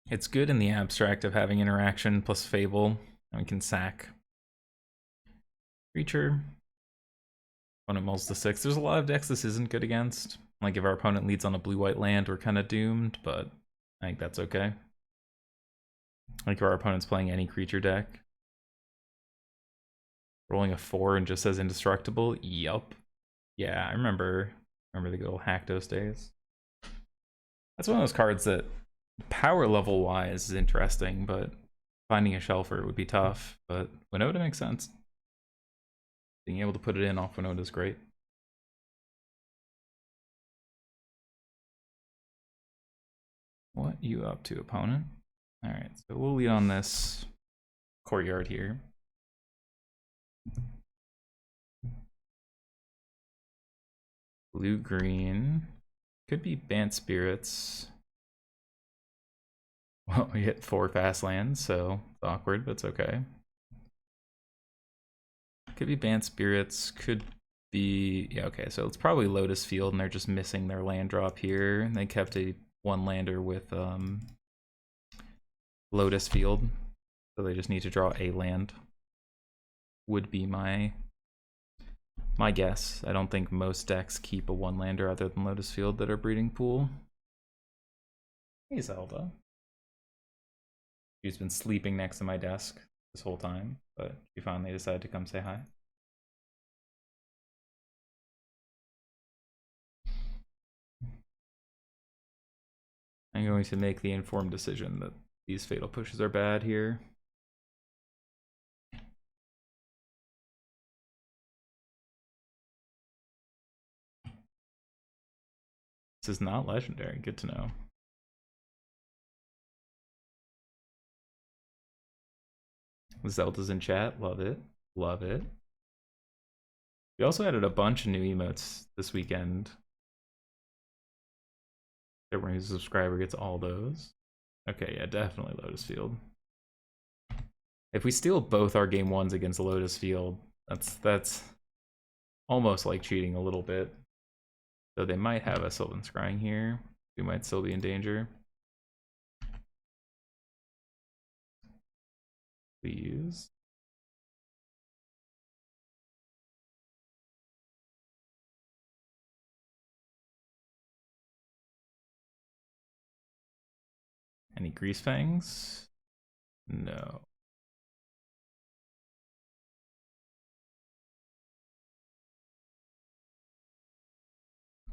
[SPEAKER 1] It's good in the abstract of having interaction plus Fable, and we can sack creature. Opponent mulls to 6. There's a lot of decks this isn't good against. Like if our opponent leads on a blue-white land, we're kind of doomed, but I think that's okay. Like if our opponent's playing any creature deck. Rolling a 4 and just says indestructible? Yup. Yeah, I remember the good old Rakdos days. That's one of those cards that power level wise is interesting, but finding a shelfer would be tough. But Winota makes sense. Being able to put it in off Winota is great. What you up to, opponent? Alright, so we'll lead on this courtyard here. Blue-green. Could be Bant Spirits. Well, we hit 4 fast lands, so it's awkward, but it's okay. Could be Bant Spirits, could be... Yeah, okay, so it's probably Lotus Field, and they're just missing their land drop here. And they kept a 1-lander with Lotus Field, so they just need to draw a land. Would be my guess. I don't think most decks keep a 1-lander other than Lotus Field that are Breeding Pool. Hey, Zelda. She's been sleeping next to my desk this whole time, but she finally decided to come say hi. I'm going to make the informed decision that these fatal pushes are bad here. This is not legendary. Good to know. Zelda's in chat. Love it. Love it. We also added a bunch of new emotes this weekend. Everyone who's a subscriber gets all those. Okay, yeah, definitely Lotus Field. If we steal both our game 1s against Lotus Field, that's almost like cheating a little bit. So they might have a Sylvan Scrying here. We might still be in danger. Please. Any Greasefangs? No.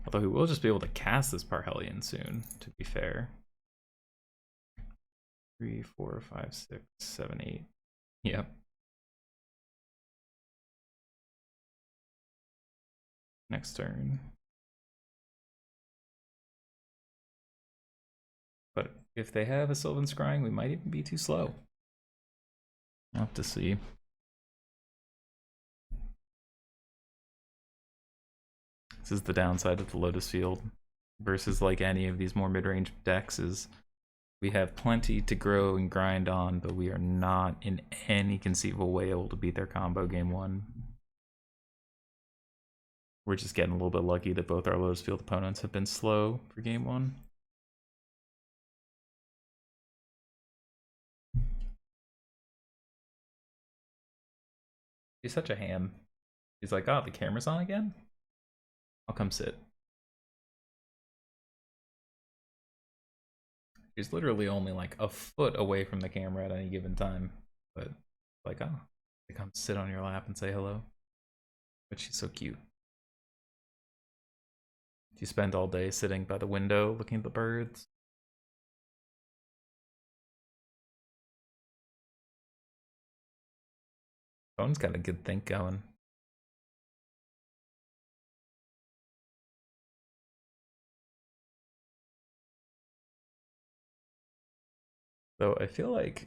[SPEAKER 1] Although we will just be able to cast this Parhelion soon, to be fair. 3, 4, 5, 6, 7, 8. Yep. Next turn. But if they have a Sylvan Scrying, we might even be too slow. We'll have to see. This is the downside of the Lotus Field versus like any of these more mid-range decks is We have plenty to grow and grind on, but we are not in any conceivable way able to beat their combo game one. We're just getting a little bit lucky that both our Lotus Field opponents have been slow for game one. He's such a ham. He's like, oh, the camera's on again? I'll come sit. She's literally only like a foot away from the camera at any given time. But like, oh, they come sit on your lap and say hello. But she's so cute. You spend all day sitting by the window looking at the birds. Phone's got a good think going. Though I feel like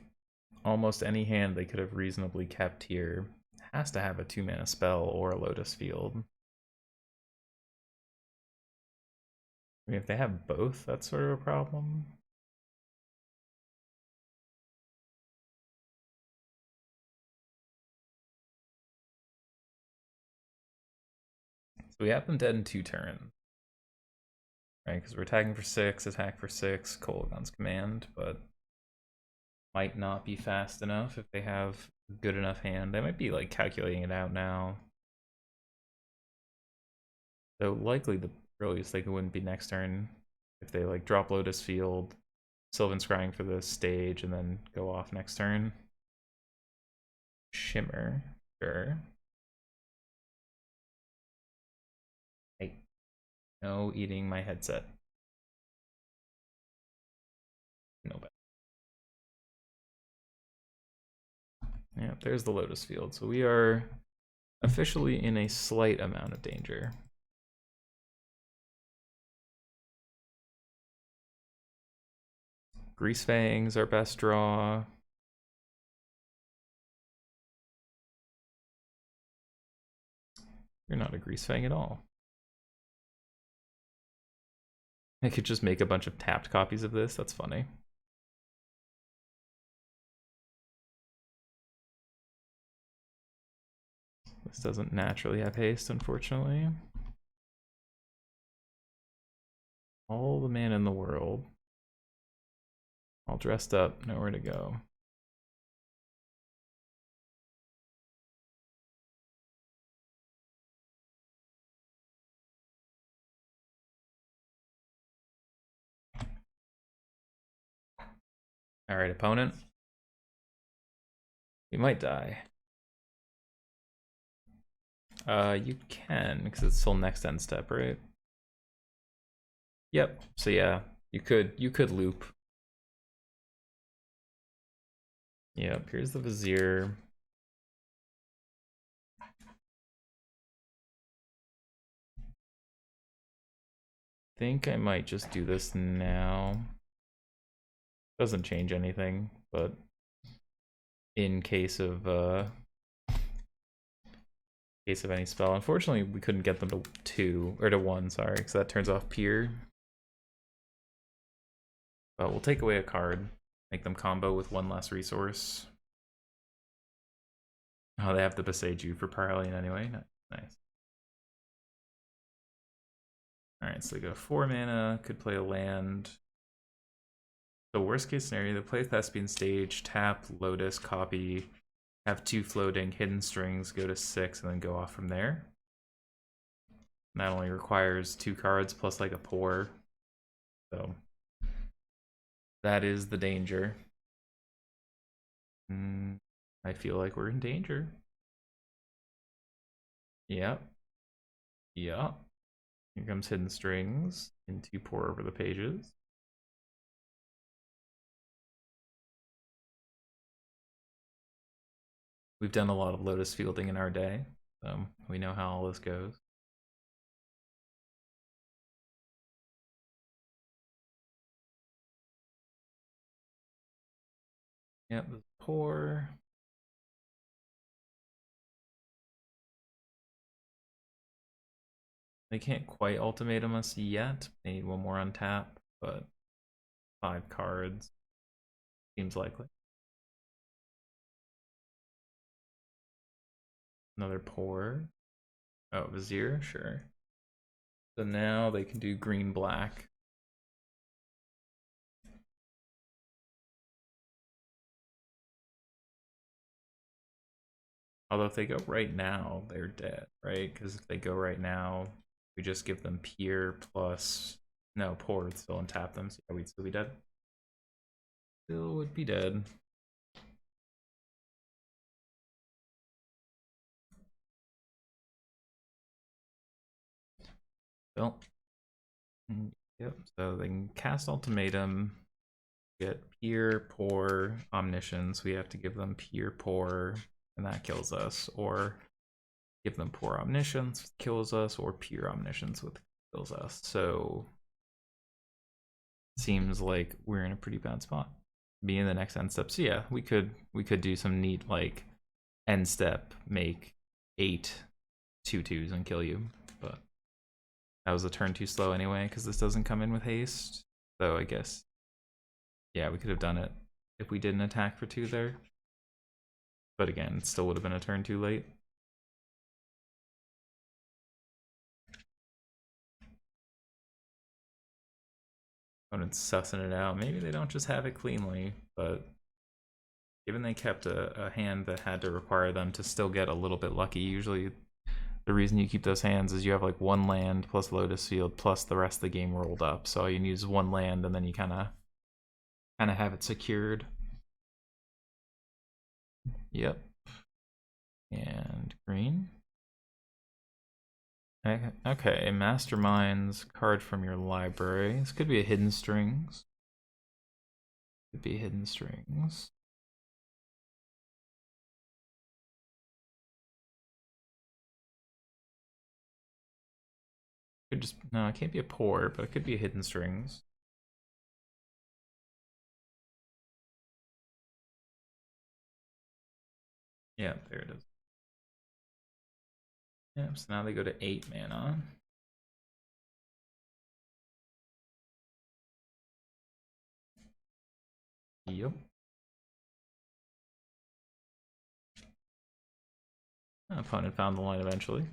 [SPEAKER 1] almost any hand they could have reasonably kept here has to have a 2-mana spell or a Lotus Field. I mean, if they have both, that's sort of a problem. So we have them dead in 2 turns. Right, because we're attacking for 6, attack for 6, Kolaghan's command, but might not be fast enough if they have a good enough hand. They might be like calculating it out now. Though likely the earliest they wouldn't be next turn if they like drop Lotus Field, Sylvan Scrying for the stage, and then go off next turn. Shimmer, sure. Hey, no eating my headset. No bad. Yeah, there's the Lotus Field. So we are officially in a slight amount of danger. Greasefang's our best draw. You're not a Greasefang at all. I could just make a bunch of tapped copies of this. That's funny. This doesn't naturally have haste, unfortunately. All the mana in the world. All dressed up, nowhere to go. Alright, opponent. You might die. You can, because it's still next end step, right? Yep. So yeah, you could loop. Yep, here's the Vizier. Think I might just do this now. Doesn't change anything, but in case of any spell. Unfortunately, we couldn't get them to 2 or to 1, sorry, because that turns off Pier. But we'll take away a card, make them combo with 1 less resource. Oh, they have to besage you for Paralian anyway. Nice. Alright, so they go 4 mana, could play a land. So worst case scenario, they play Thespian Stage, tap, Lotus, copy, have 2 floating, hidden strings, go to 6, and then go off from there. And that only requires 2 cards plus like a pour. So that is the danger. I feel like we're in danger. Yep. Yep. Here comes hidden strings into pour over the pages. We've done a lot of Lotus fielding in our day, so we know how all this goes. Yep, pour. They can't quite ultimatum us yet. They need 1 more on tap, but 5 cards. Seems likely. Another pour. Oh, Vizier, sure. So now they can do green black. Although if they go right now, they're dead, right? Because if they go right now, we just give them Pier plus no pour, would still untap them, so yeah, we'd still be dead. Still would be dead. Well, yep. So they can cast Ultimatum, get Pier, pour, Omniscience. We have to give them Pier, pour, and that kills us, or give them Pour Omniscience, kills us, or Pure Omniscience with kills us. So seems like we're in a pretty bad spot. Be in the next end step. So yeah, we could do some neat like end step, make 8 2/2s and kill you. But that was a turn too slow anyway, because this doesn't come in with haste. So I guess yeah, we could have done it if we didn't attack for 2 there. But again, it still would have been a turn too late. Opponent's sussing it out. Maybe they don't just have it cleanly, but given they kept a hand that had to require them to still get a little bit lucky, usually the reason you keep those hands is you have like 1 land plus Lotus Field plus the rest of the game rolled up. So you use 1 land and then you kind of have it secured. Yep. And green. Okay, Mastermind's card from your library. This could be a Hidden Strings. Could be Hidden Strings. Could just no, it can't be a pour, but it could be a Hidden Strings. Yeah, there it is. Yep, so now they go to 8 mana. Yep. Opponent found the line eventually.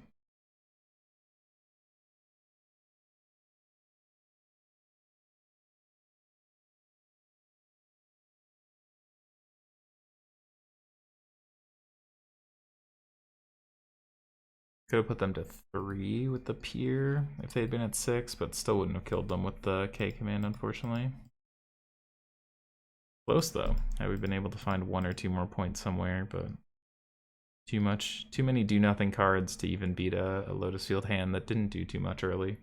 [SPEAKER 1] Could have put them to 3 with the Pier if they'd been at 6, but still wouldn't have killed them with the K command, unfortunately. Close though. Had we been able to find 1 or 2 more points somewhere, but too many do nothing cards to even beat a Lotus Field hand that didn't do too much early.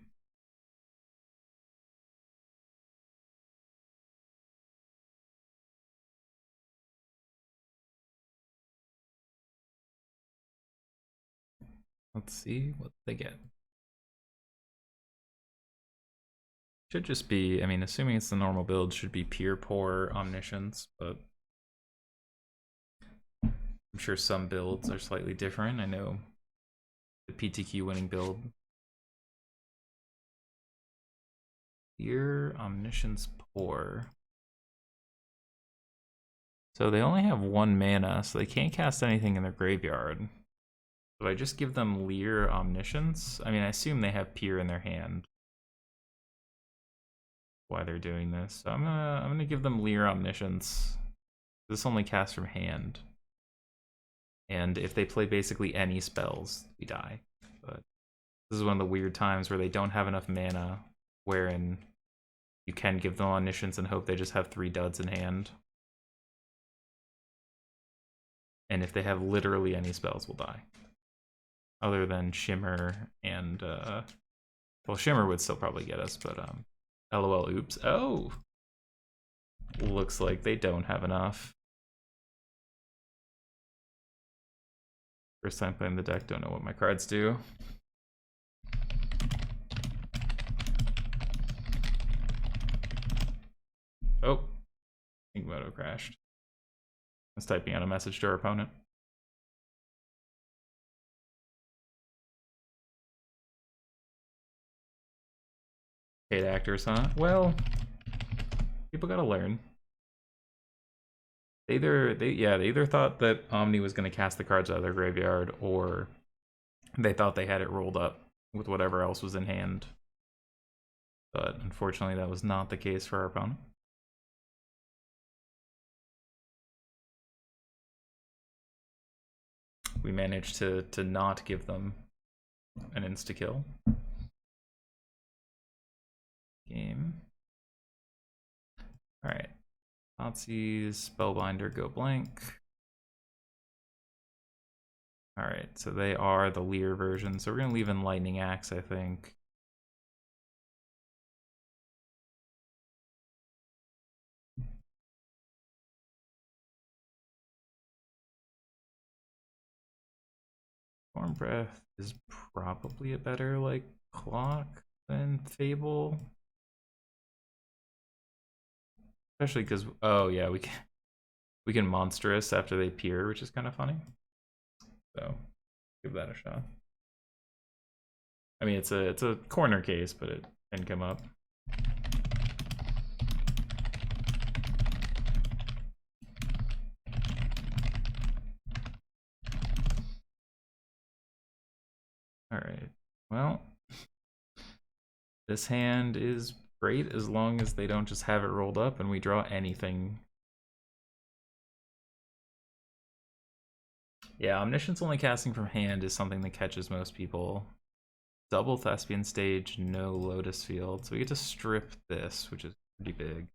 [SPEAKER 1] Let's see what they get. Should just be, I mean, assuming it's the normal build, should be Pure Pour Omniscience, but I'm sure some builds are slightly different. I know the PTQ winning build. Pure Omniscience Pour. So they only have 1 mana, so they can't cast anything in their graveyard. Do I just give them Leer Omniscience? I mean, I assume they have Pier in their hand. Why they're doing this. So I'm gonna give them Leer Omniscience. This only casts from hand. And if they play basically any spells, we die. But this is one of the weird times where they don't have enough mana, wherein you can give them Omniscience and hope they just have 3 duds in hand. And if they have literally any spells, we'll die. Other than Shimmer and, well, Shimmer would still probably get us, but, LOL, oops. Oh! Looks like they don't have enough. First time playing the deck, don't know what my cards do. Oh, I think Moto crashed. I was typing out a message to our opponent. Paid actors, huh? Well, people gotta learn. They either thought that Omni was going to cast the cards out of their graveyard, or they thought they had it rolled up with whatever else was in hand. But unfortunately, that was not the case for our opponent. We managed to not give them an insta-kill. Game. Alright. Nazis, Spellbinder, go blank. Alright, so they are the Lear version, so we're going to leave in Lightning Axe, I think. Storm Breath is probably a better, like, clock than Fable. Especially because, oh yeah, we can Monstrous after they peer, which is kind of funny. So, give that a shot. I mean, it's a corner case, but it can come up. Alright, well, this hand is great as long as they don't just have it rolled up and we draw anything. Yeah, Omniscience only casting from hand is something that catches most people. Double Thespian Stage, no Lotus Field, so we get to strip this, which is pretty big.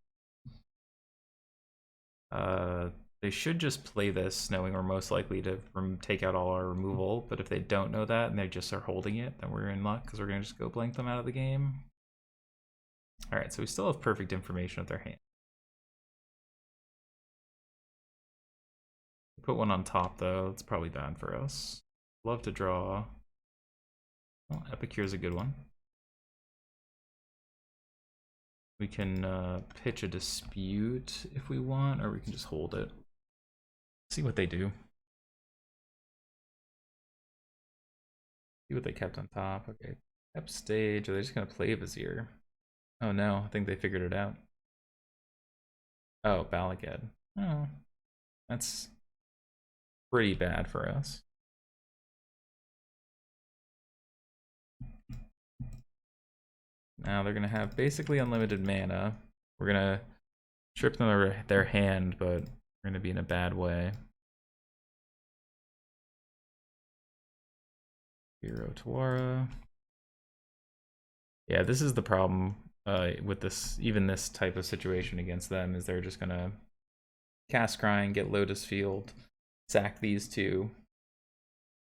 [SPEAKER 1] They should just play this knowing we're most likely to take out all our removal, but if they don't know that and they just are holding it, then we're in luck because we're going to just go blank them out of the game. Alright, so we still have perfect information with their hand. Put one on top though, it's probably bad for us. Love to draw. Well, Epicure's a good one. We can pitch a dispute if we want, or we can just hold it. See what they do. See what they kept on top. Okay. Kept stage. Are they just gonna play Vizier? Oh no, I think they figured it out. Oh, Balaged. Oh. That's pretty bad for us. Now they're gonna have basically unlimited mana. We're gonna strip them their hand, but we're gonna be in a bad way. Hero Tuara. Yeah, this is the problem with this, even this type of situation against them, is they're just gonna cast Scrying, get Lotus Field, sack these two.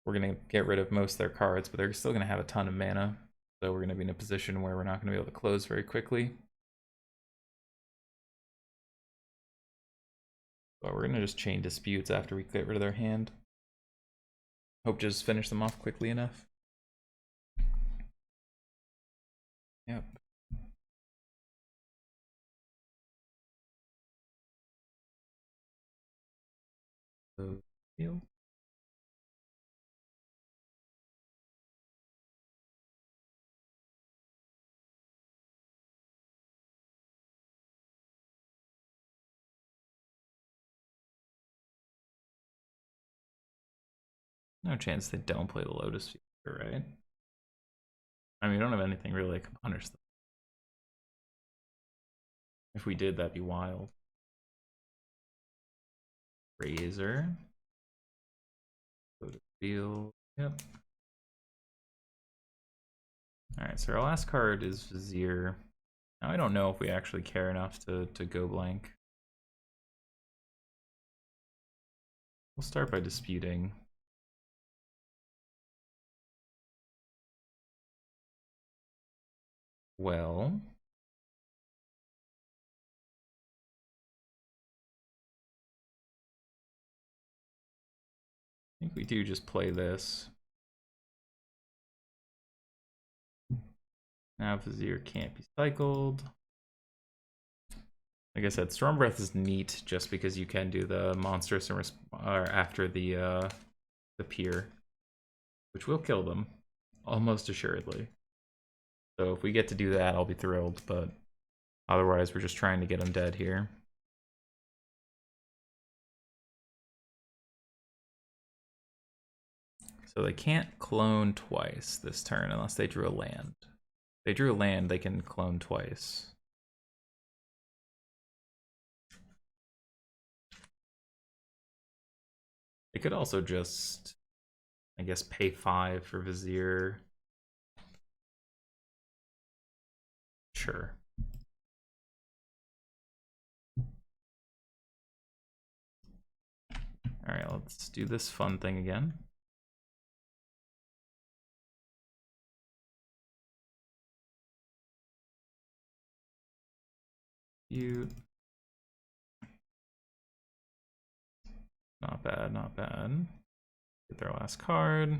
[SPEAKER 1] We're gonna get rid of most of their cards, but they're still gonna have a ton of mana. So we're gonna be in a position where we're not gonna be able to close very quickly. But we're gonna just chain disputes after we get rid of their hand. Hope to just finish them off quickly enough. Yep. So, heal. No chance they don't play the Lotus Field, right? I mean, we don't have anything really that can punish them. If we did, that'd be wild. Razor. Lotus Field. Yep. Alright, so our last card is Vizier. Now I don't know if we actually care enough to go blank. We'll start by disputing. Well, I think we do just play this. Now Vizier can't be cycled. Like I said, Storm Breath is neat just because you can do the monstrous after the pier, which will kill them, almost assuredly. So if we get to do that, I'll be thrilled, but otherwise we're just trying to get them dead here. So they can't clone twice this turn unless they drew a land. If they drew a land, they can clone twice. They could also just, I guess, pay 5 for Vizier. Sure. Alright, let's do this fun thing again. Not bad, not bad. Get their last card.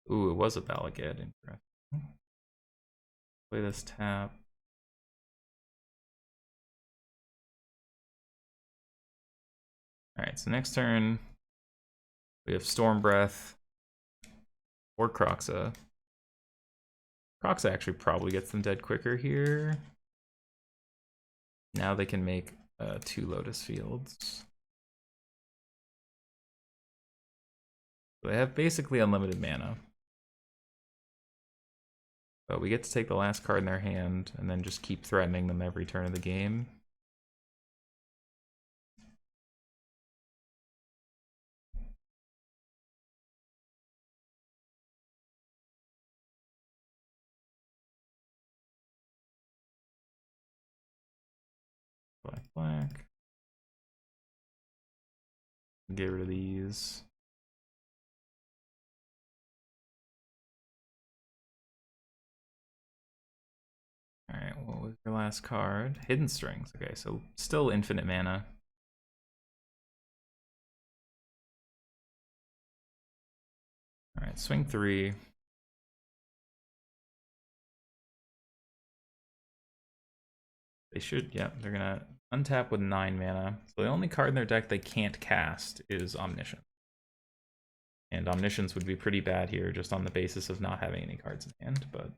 [SPEAKER 1] Ooh, it was a Balagad. Interesting. Play this tap. Alright, so next turn we have Storm Breath or Kroxa. Kroxa actually probably gets them dead quicker here. Now they can make 2 Lotus Fields. So they have basically unlimited mana. But we get to take the last card in their hand and then just keep threatening them every turn of the game. Black, black. Get rid of these. Alright, what was your last card? Hidden Strings. Okay, so still infinite mana. Alright, swing 3. They should, yeah, they're gonna untap with 9 mana. So the only card in their deck they can't cast is Omniscience. And Omniscience would be pretty bad here just on the basis of not having any cards in hand, but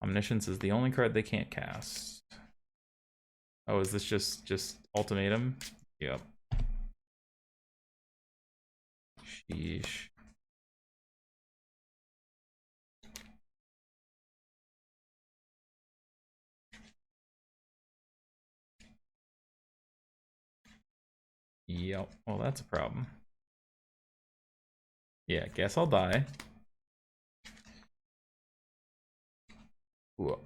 [SPEAKER 1] Omniscience is the only card they can't cast. Oh, is this just Ultimatum? Yep. Sheesh. Yep, well that's a problem. Yeah, guess I'll die. Whoa.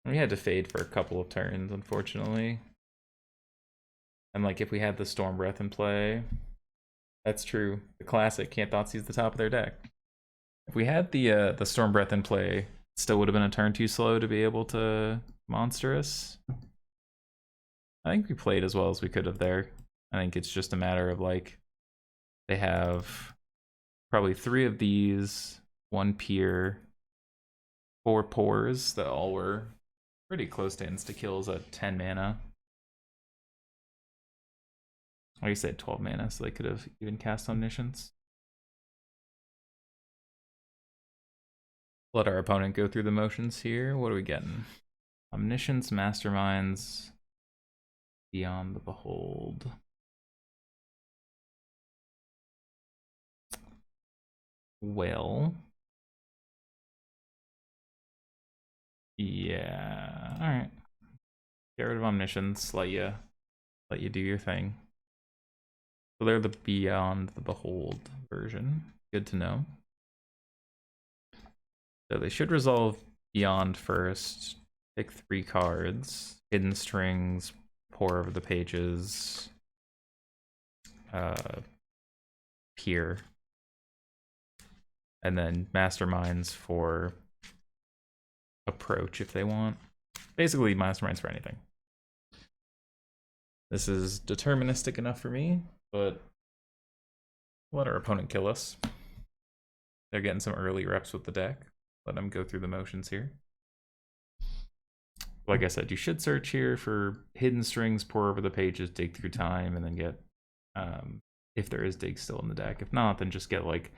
[SPEAKER 1] We had to fade for a couple of turns, unfortunately. And like if we had the Storm Breath in play, that's true. The classic can't Thoughtseize the top of their deck. If we had the Storm Breath in play, it still would have been a turn too slow to be able to monstrous. I think we played as well as we could have there. I think it's just a matter of like they have probably 3 of these, 1 Pier, 4 Pores that all were pretty close to insta-kills at 10 mana. Like I said, 12 mana, so they could have even cast Omniscience. Let our opponent go through the motions here. What are we getting? Omniscience, Masterminds, Beyond the Behold. Well, yeah. All right. Get rid of Omniscience. Let you do your thing. So they're the Beyond the Behold version. Good to know. So they should resolve Beyond first. Pick 3 cards. Hidden Strings, Pour Over the Pages, Pier, and then Masterminds for approach if they want. Basically, Masterminds for anything. This is deterministic enough for me, but let our opponent kill us. They're getting some early reps with the deck. Let them go through the motions here. Like I said, you should search here for Hidden Strings, Pour Over the Pages, Dig Through Time, and then get, if there is Dig still in the deck. If not, then just get like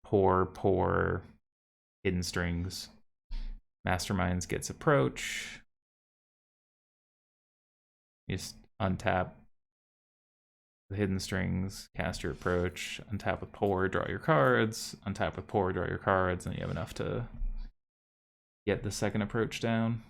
[SPEAKER 1] Pour, Hidden Strings. Masterminds gets Approach. You just untap The hidden strings, cast your approach, untap with pour, draw your cards, untap with pour, draw your cards, and you have enough to get the second approach down.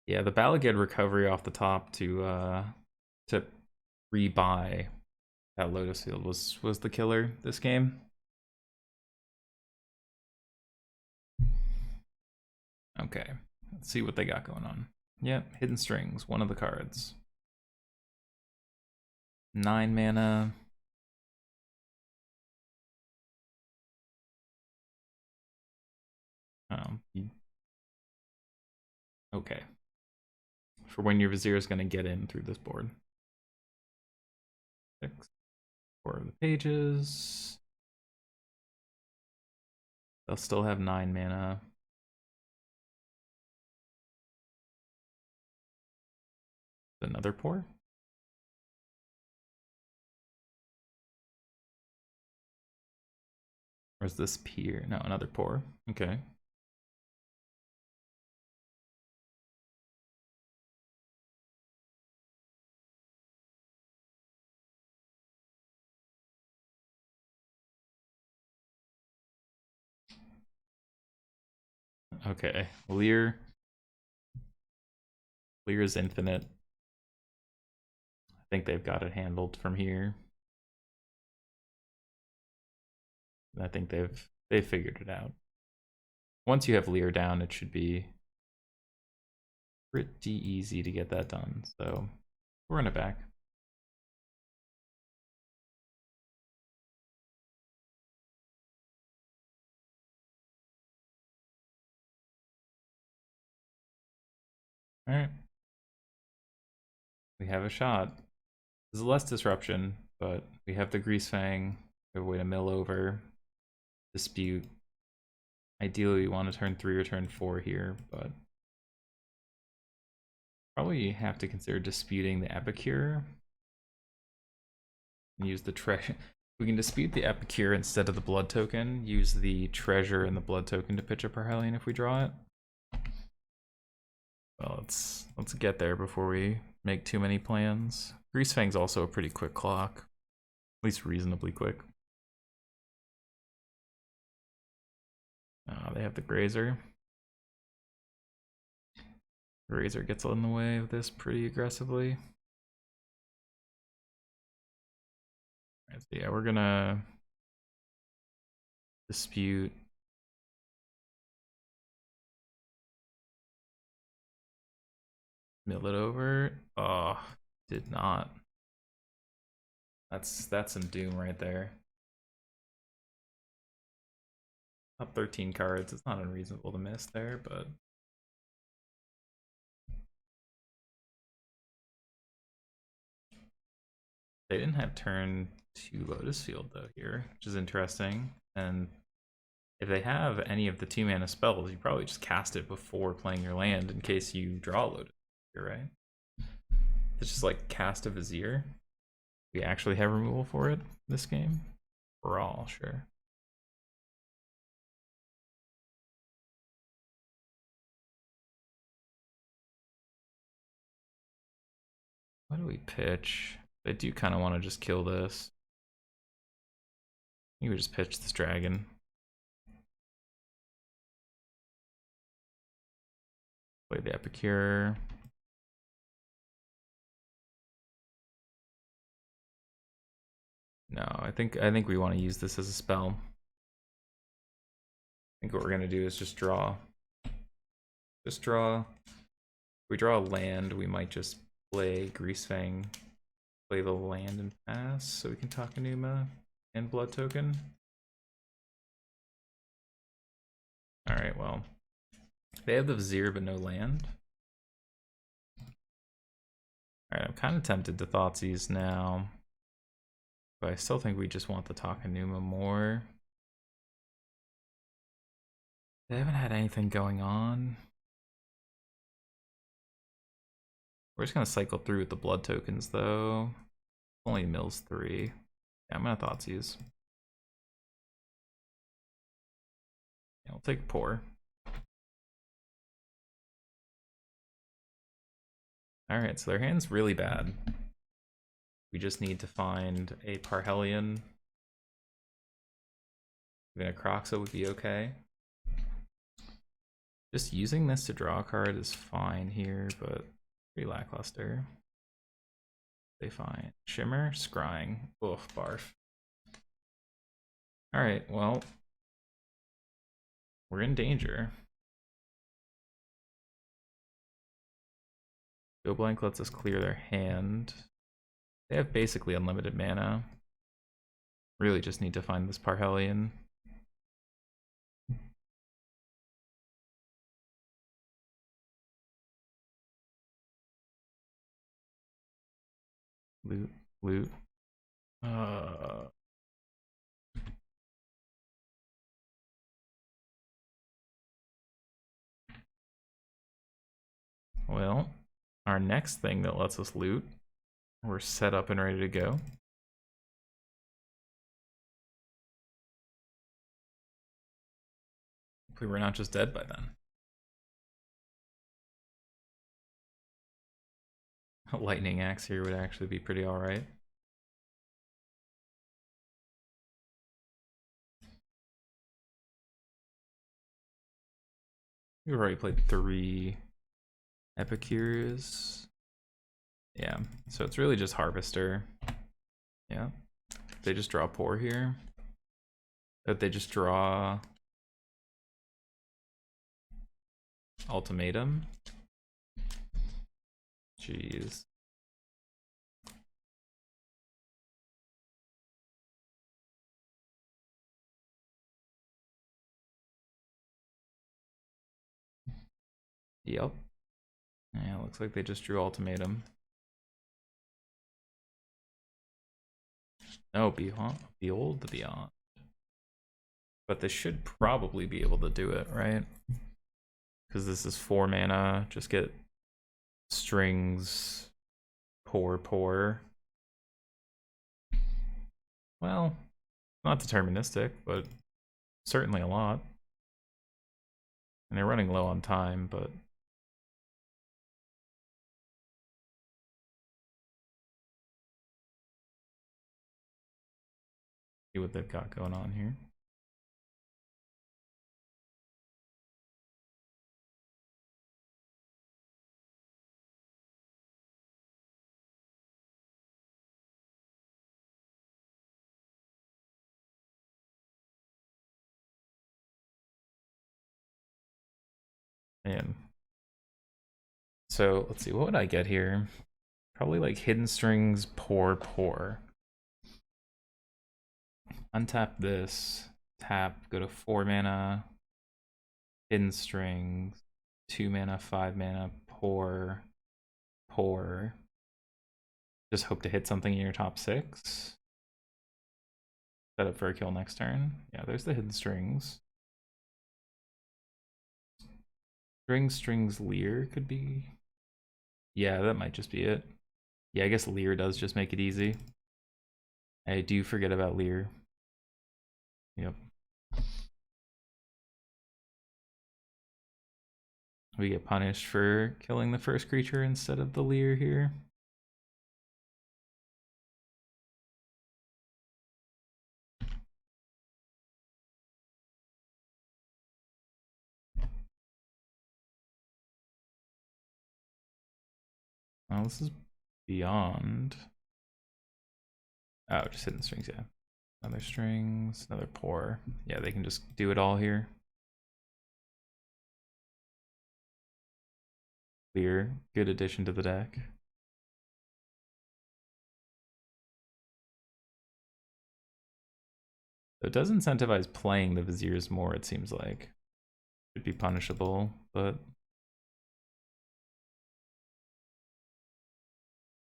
[SPEAKER 1] Yeah, the Balagad recovery off the top to rebuy that Lotus Field was the killer this game. Okay, let's see what they got going on. Yep, hidden strings, one of the cards. 9 mana. Okay. For when your Vizier is going to get in through this board. 6. 4 of the pages. They'll still have 9 mana. Another pour. Or is this pier? No, another pour. Okay. Okay. Lear is infinite. I think they've got it handled from here. I think they've figured it out. Once you have Lear down, it should be pretty easy to get that done. So we'll run it back. All right. We have a shot. There's less disruption, but we have the Greasefang. We have a way to mill over, dispute. Ideally, we want to turn 3 or turn 4 here, but probably have to consider disputing the Epicure. Use the treasure. We can dispute the Epicure instead of the blood token. Use the treasure and the blood token to pitch up our Hellion if we draw it. Well, let's get there before we make too many plans. Greasefang's also a pretty quick clock, at least reasonably quick. They have the Grazer. Grazer gets in the way of this pretty aggressively. Alright, so yeah, we're gonna dispute. Mill it over. Oh, did not. That's some doom right there. Up 13 cards. It's not unreasonable to miss there, but they didn't have turn 2 Lotus Field though here, which is interesting. And if they have any of the 2 mana spells, you probably just cast it before playing your land in case you draw Lotus. You're right. It's just like cast a Vizier. We actually have removal for it this game. We're all sure. What do we pitch? I do kind of want to just kill this. I think we just pitch this dragon. Play the Epicure. No, I think we want to use this as a spell. I think what we're gonna do is just draw. Just draw. If we draw a land, we might just play Greasefang, play the land and pass, so we can talk Enuma and Blood Token. Alright, well. They have the Vizier but no land. Alright, I'm kind of tempted to Thoughtseize now. But I still think we just want the Takenuma more. They haven't had anything going on. We're just gonna cycle through with the blood tokens though. Only mills 3. Yeah, I'm gonna Thoughtseize. Yeah, we'll take pour. Alright, so their hand's really bad. We just need to find a Parhelion. Even a Croxa would be okay. Just using this to draw a card is fine here, but pretty lackluster. They find Shimmer, Scrying. Oof, barf. Alright, well, we're in danger. Go Blank lets us clear their hand. They have basically unlimited mana. Really just need to find this Parhelion. Loot, loot. Well, our next thing that lets us loot, we're set up and ready to go. Hopefully we're not just dead by then. A lightning axe here would actually be pretty alright. We've already played 3 Epicures. Yeah, so it's really just Harvester. Yeah. They just draw Pour here. If they just draw Ultimatum. Jeez. Yep. Yeah, looks like they just drew Ultimatum. No, Behold the Beyond. But they should probably be able to do it, right? Because this is 4 mana. Just get strings, pour. Well, not deterministic, but certainly a lot. And they're running low on time, but see what they've got going on here. And so let's see, what would I get here? Probably like Hidden Strings, pour. Untap this, tap, go to 4 mana, Hidden Strings, 2 mana, 5 mana, pour. Just hope to hit something in your top 6. Set up for a kill next turn. Yeah, there's the Hidden Strings. Strings, Leer could be. Yeah, that might just be it. Yeah, I guess Leer does just make it easy. I do forget about Leer. Yep. We get punished for killing the first creature instead of the Leer here. Oh, this is beyond. Oh, just Hidden Strings, yeah. Another strings, another pour. Yeah, they can just do it all here. Leer, good addition to the deck. So it does incentivize playing the Viziers more, it seems like. Should be punishable, but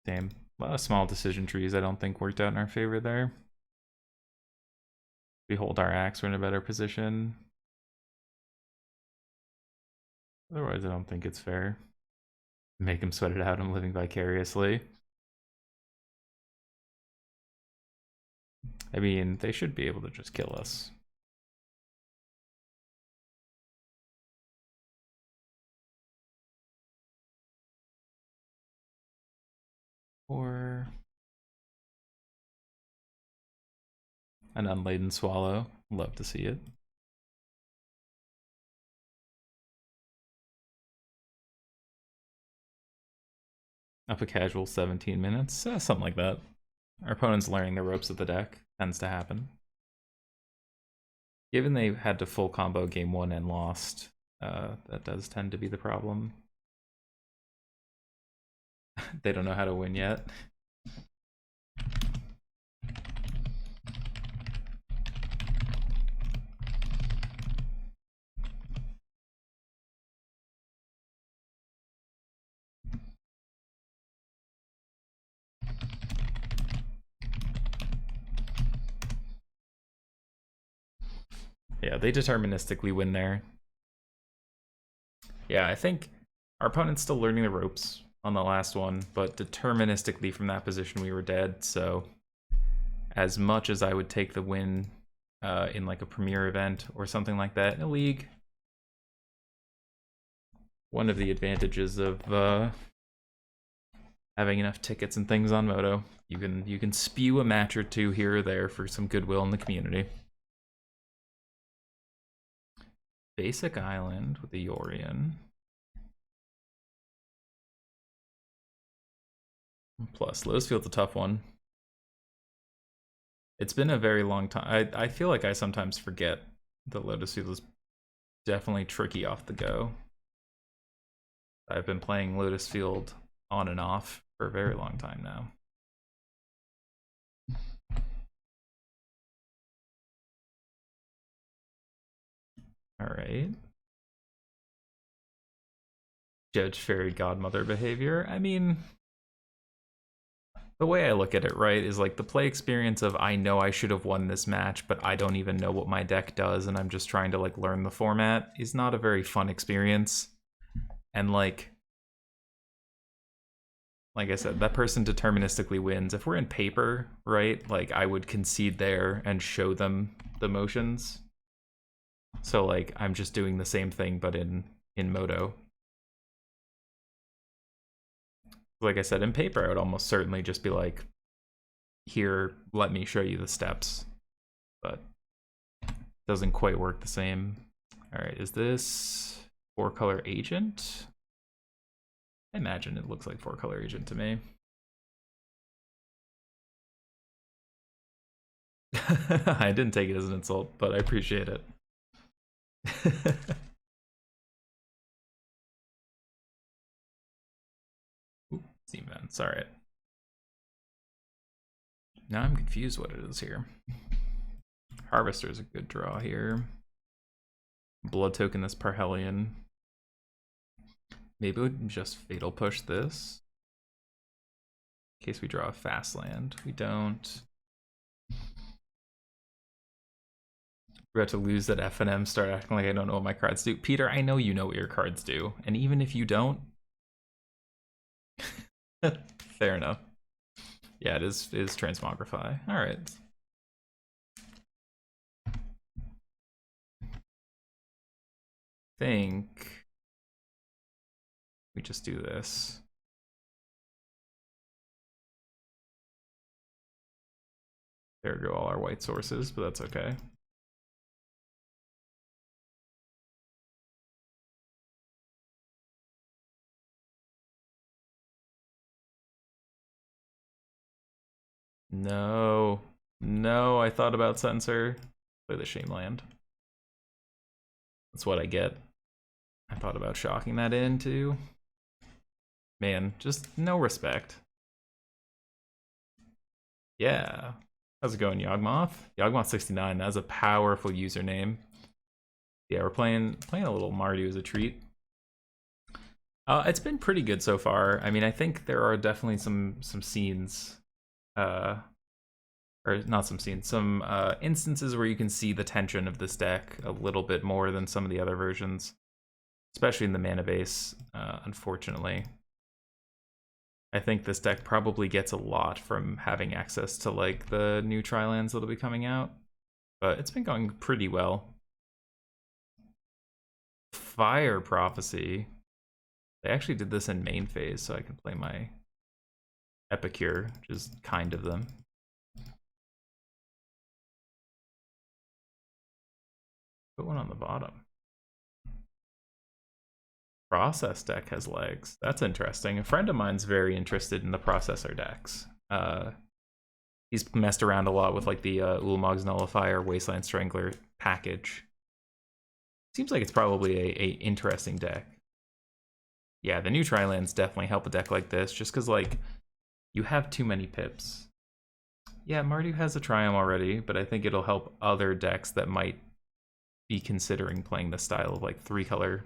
[SPEAKER 1] damn. A lot of small decision trees I don't think worked out in our favor there. We hold our axe, we're in a better position. Otherwise, I don't think it's fair. Make him sweat it out, I'm living vicariously. I mean, they should be able to just kill us. Or an unladen swallow. Love to see it. Up a casual 17 minutes. Something like that. Our opponent's learning the ropes of the deck. Tends to happen. Given they had to full combo game 1 and lost, that does tend to be the problem. They don't know how to win yet. Yeah, they deterministically win there. Yeah, I think our opponent's still learning the ropes on the last one, but deterministically from that position we were dead, so as much as I would take the win in like a premier event or something like that in a league, one of the advantages of having enough tickets and things on Moto, you can spew a match or two here or there for some goodwill in the community. Basic Island with the Yorion. Plus, Lotus Field's a tough one. It's been a very long time. I feel like I sometimes forget that Lotus Field is definitely tricky off the go. I've been playing Lotus Field on and off for a very long time now. All right. Judge Fairy Godmother behavior. I mean, the way I look at it, right, is like the play experience of I know I should have won this match, but I don't even know what my deck does, and I'm just trying to like learn the format is not a very fun experience. And like I said, that person deterministically wins. If we're in paper, right, like I would concede there and show them the motions. So like I'm just doing the same thing but in Moto. Like I said, in paper I would almost certainly just be like, here, let me show you the steps. But it doesn't quite work the same. All right, is this 4-color agent? I imagine it looks like 4-color agent to me. I didn't take it as an insult, but I appreciate it. Steam vents, all right. Now I'm confused what it is here. Harvester is a good draw here. Blood token this Parhelion. Maybe we would just Fatal Push this. In case we draw a fast land. We don't. We're about to lose that FNM, start acting like I don't know what my cards do. Peter, I know you know what your cards do. And even if you don't, fair enough. Yeah, it is Transmogrify. All right. Think we just do this. There go all our white sources, but that's okay. No, I thought about Censor. Play the Shameland. That's what I get. I thought about shocking that in too. Man, just no respect. Yeah. How's it going, Yawgmoth? Yawgmoth69, that's a powerful username. Yeah, we're playing a little Mardu as a treat. It's been pretty good so far. I mean, I think there are definitely some scenes, or not some scenes, some instances where you can see the tension of this deck a little bit more than some of the other versions, especially in the mana base, unfortunately. I think this deck probably gets a lot from having access to like the new Tri-lands that'll be coming out, but it's been going pretty well. Fire Prophecy. They actually did this in main phase, so I can play my Epicure, which is kind of them. Put one on the bottom. Process deck has legs. That's interesting. A friend of mine's very interested in the processor decks. He's messed around a lot with like the Ulamog's Nullifier, Wasteland Strangler package. Seems like it's probably a interesting deck. Yeah, the new Tri-lands definitely help a deck like this, just because like you have too many pips. Yeah, Mardu has a Triumph already, but I think it'll help other decks that might be considering playing the style of like 3-color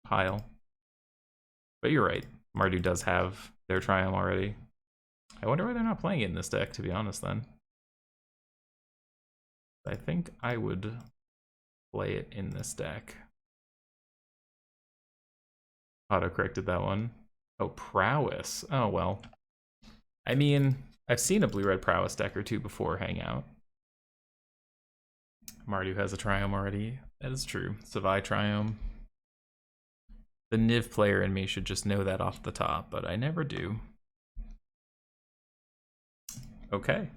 [SPEAKER 1] pile. But you're right, Mardu does have their Triumph already. I wonder why they're not playing it in this deck, to be honest, then. I think I would play it in this deck. Auto-corrected that one. Oh, Prowess. Oh, well. I mean, I've seen a blue-red Prowess deck or two before hang out. Mardu has a Triumph already. That is true. Savai Triumph. The Niv player in me should just know that off the top, but I never do. Okay.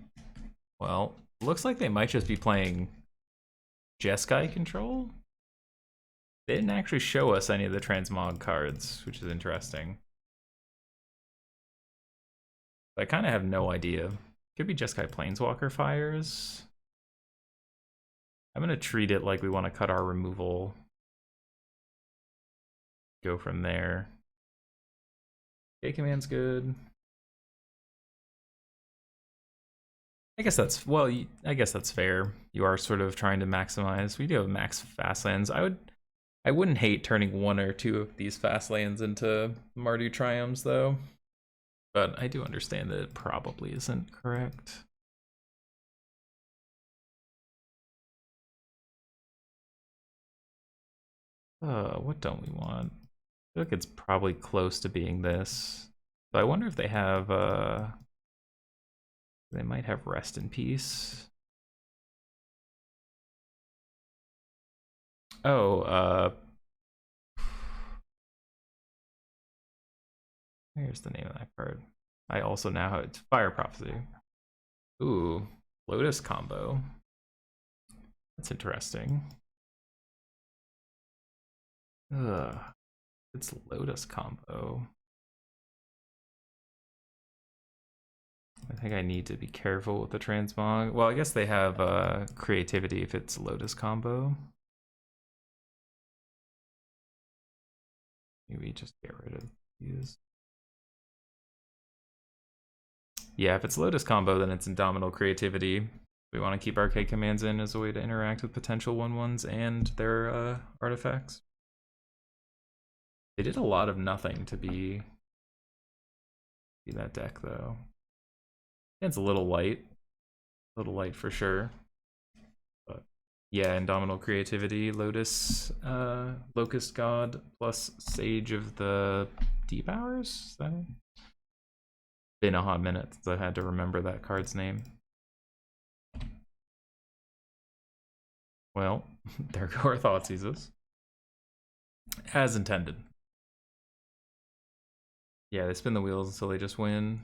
[SPEAKER 1] Well, looks like they might just be playing Jeskai Control. They didn't actually show us any of the transmog cards, which is interesting. I kind of have no idea. Could be Jeskai Planeswalker Fires. I'm gonna treat it like we want to cut our removal. Go from there. K-Command's good. I guess that's, well, I guess that's fair. You are sort of trying to maximize. We do have max fast lands. I wouldn't hate turning 1 or 2 of these fast lands into Mardu Triumphs, though. But I do understand that it probably isn't correct. What don't we want? I feel like it's probably close to being this. So I wonder if they have, they might have Rest in Peace. Oh, here's the name of that card. I also now have, it's Fire Prophecy. Ooh, Lotus combo. That's interesting. Ugh, it's Lotus combo. I think I need to be careful with the transmog. Well, I guess they have creativity if it's Lotus combo. Maybe just get rid of these. Yeah, if it's Lotus combo, then it's Indomitable Creativity. We want to keep our K commands in as a way to interact with potential 1/1s and their artifacts. They did a lot of nothing to be that deck, though. It's a little light for sure. But yeah, Indomitable Creativity, Lotus, Locust God, plus Sage of the Deep Hours? Is that it? Been a hot minute since I had to remember that card's name. Well, there go our Thoughtseizes. As intended. Yeah, they spin the wheels until they just win.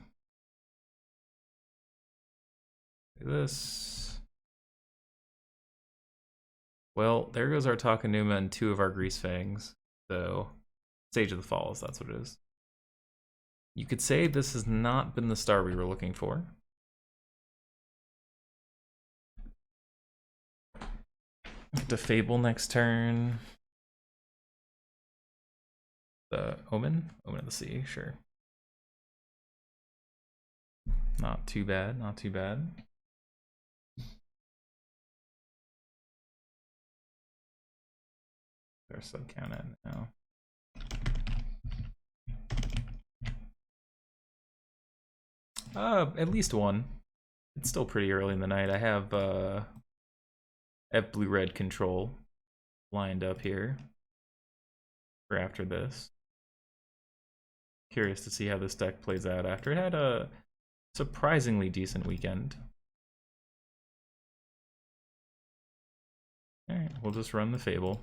[SPEAKER 1] Like this. Well, there goes our Takanuma and 2 of our Greasefangs. So, Sage of the Falls, that's what it is. You could say this has not been the star we were looking for. To Fable next turn. The Omen of the Sea, sure. Not too bad, not too bad. There's sub count at now. At least one. It's still pretty early in the night. I have blue-red control lined up here for after this. Curious to see how this deck plays out after it had a surprisingly decent weekend. Alright, we'll just run the Fable.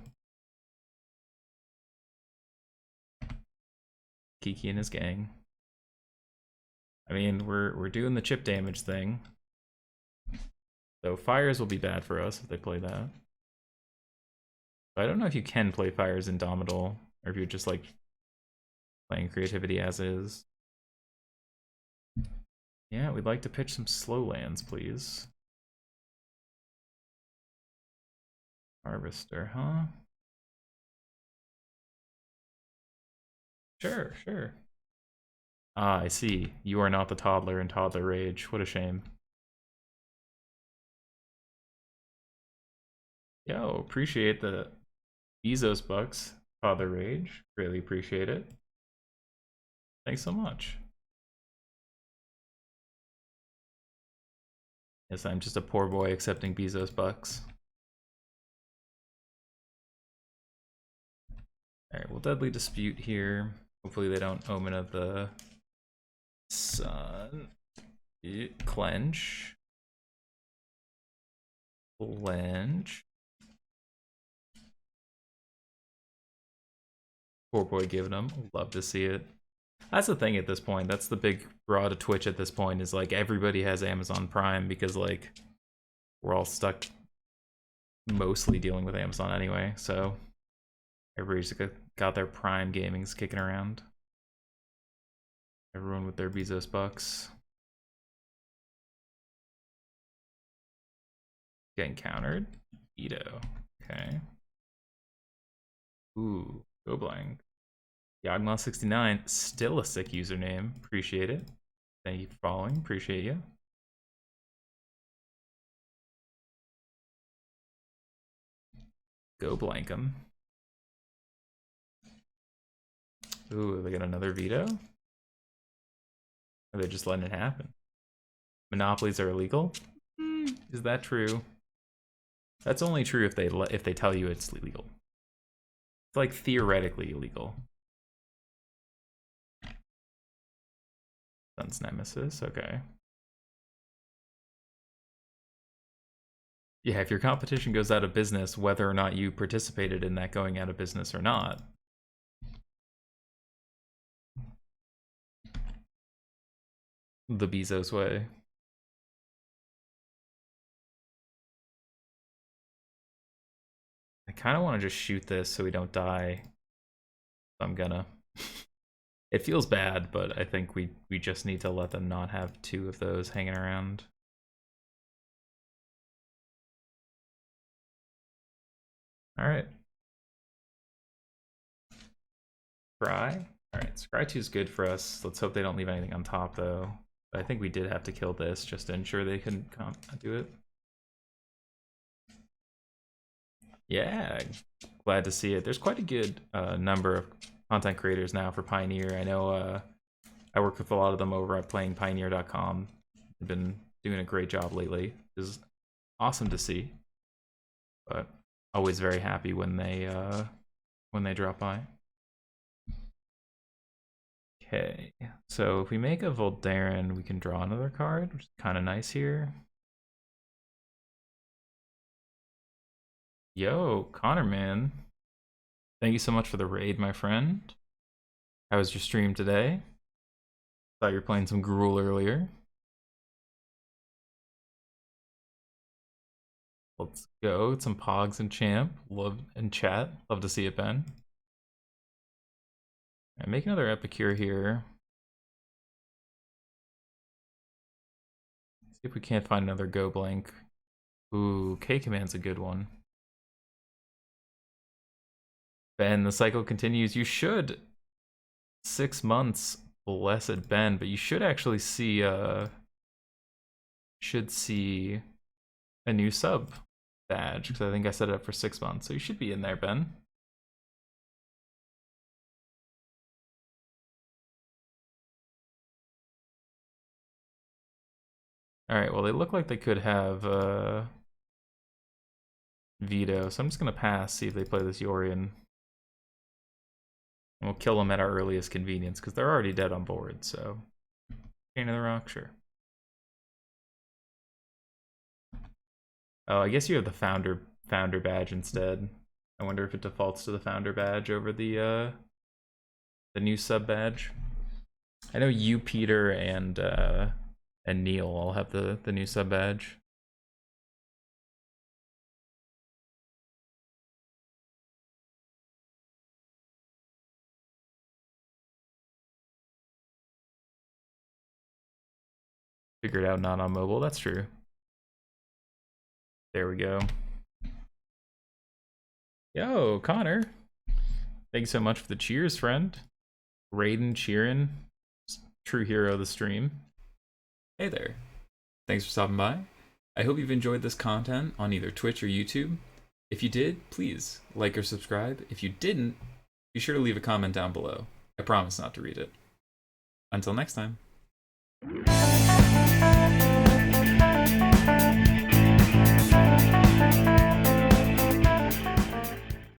[SPEAKER 1] Kiki and his gang. I mean, we're doing the chip damage thing. So fires will be bad for us if they play that. But I don't know if you can play fires in Domital, or if you're just like playing creativity as is. Yeah, we'd like to pitch some slow lands, please. Harvester, huh? Sure, sure. Ah, I see. You are not the toddler in Toddler Rage. What a shame. Yo, appreciate the Bezos bucks, Toddler Rage. Really appreciate it. Thanks so much. Yes, I'm just a poor boy accepting Bezos bucks. Alright, we'll Deadly Dispute here. Hopefully they don't Omen of the Sun. Clench. Clench. Poor boy giving them. Love to see it. That's the thing at this point. That's the big draw to Twitch at this point, is like everybody has Amazon Prime because like we're all stuck mostly dealing with Amazon anyway. So everybody's got their Prime gamings kicking around. Everyone with their Bezos bucks. Getting countered. Ito. Okay. Ooh, go blank. Yagma69, still a sick username. Appreciate it. Thank you for following. Appreciate you. Go blank them. Ooh, they got another veto? Or they're just letting it happen? Monopolies are illegal? Is that true? That's only true if they tell you it's legal. It's like theoretically illegal. Sun's Nemesis, okay. Yeah, if your competition goes out of business, whether or not you participated in that going out of business or not. The Bezos way. I kind of want to just shoot this so we don't die. I'm gonna. It feels bad, but I think we just need to let them not have two of those hanging around. All right. Scry? All right, Scry 2 is good for us. Let's hope they don't leave anything on top, though. But I think we did have to kill this just to ensure they couldn't do it. Yeah, glad to see it. There's quite a good number of content creators now for Pioneer. I know I work with a lot of them over at playingpioneer.com. They've been doing a great job lately. It's awesome to see, but always very happy when they drop by. Okay, so if we make a Voldaren, we can draw another card, which is kind of nice here. Yo, Connor, man. Thank you so much for the raid, my friend. How was your stream today? Thought you were playing some Gruul earlier. Let's go. Some Pogs and Champ. Love and chat. Love to see it, Ben. Alright, make another Epicure here. See if we can't find another Go Blank. Ooh, K-Command's a good one. Ben, the cycle continues. You should. 6 months, blessed Ben, but you should actually see a new sub badge, because I think I set it up for 6 months, so you should be in there, Ben. Alright, well, they look like they could have veto, so I'm just gonna pass, see if they play this Yorion. And we'll kill them at our earliest convenience, because they're already dead on board, so. Chain of the Rock, sure. Oh, I guess you have the founder badge instead. I wonder if it defaults to the founder badge over the new sub badge. I know you, Peter, and Neil all have the new sub badge. Figured out not on mobile. That's true. There we go. Yo, Connor. Thanks so much for the cheers, friend. Raiden cheering. True hero of the stream.
[SPEAKER 2] Hey there. Thanks for stopping by. I hope you've enjoyed this content on either Twitch or YouTube. If you did, please like or subscribe. If you didn't, be sure to leave a comment down below. I promise not to read it. Until next time.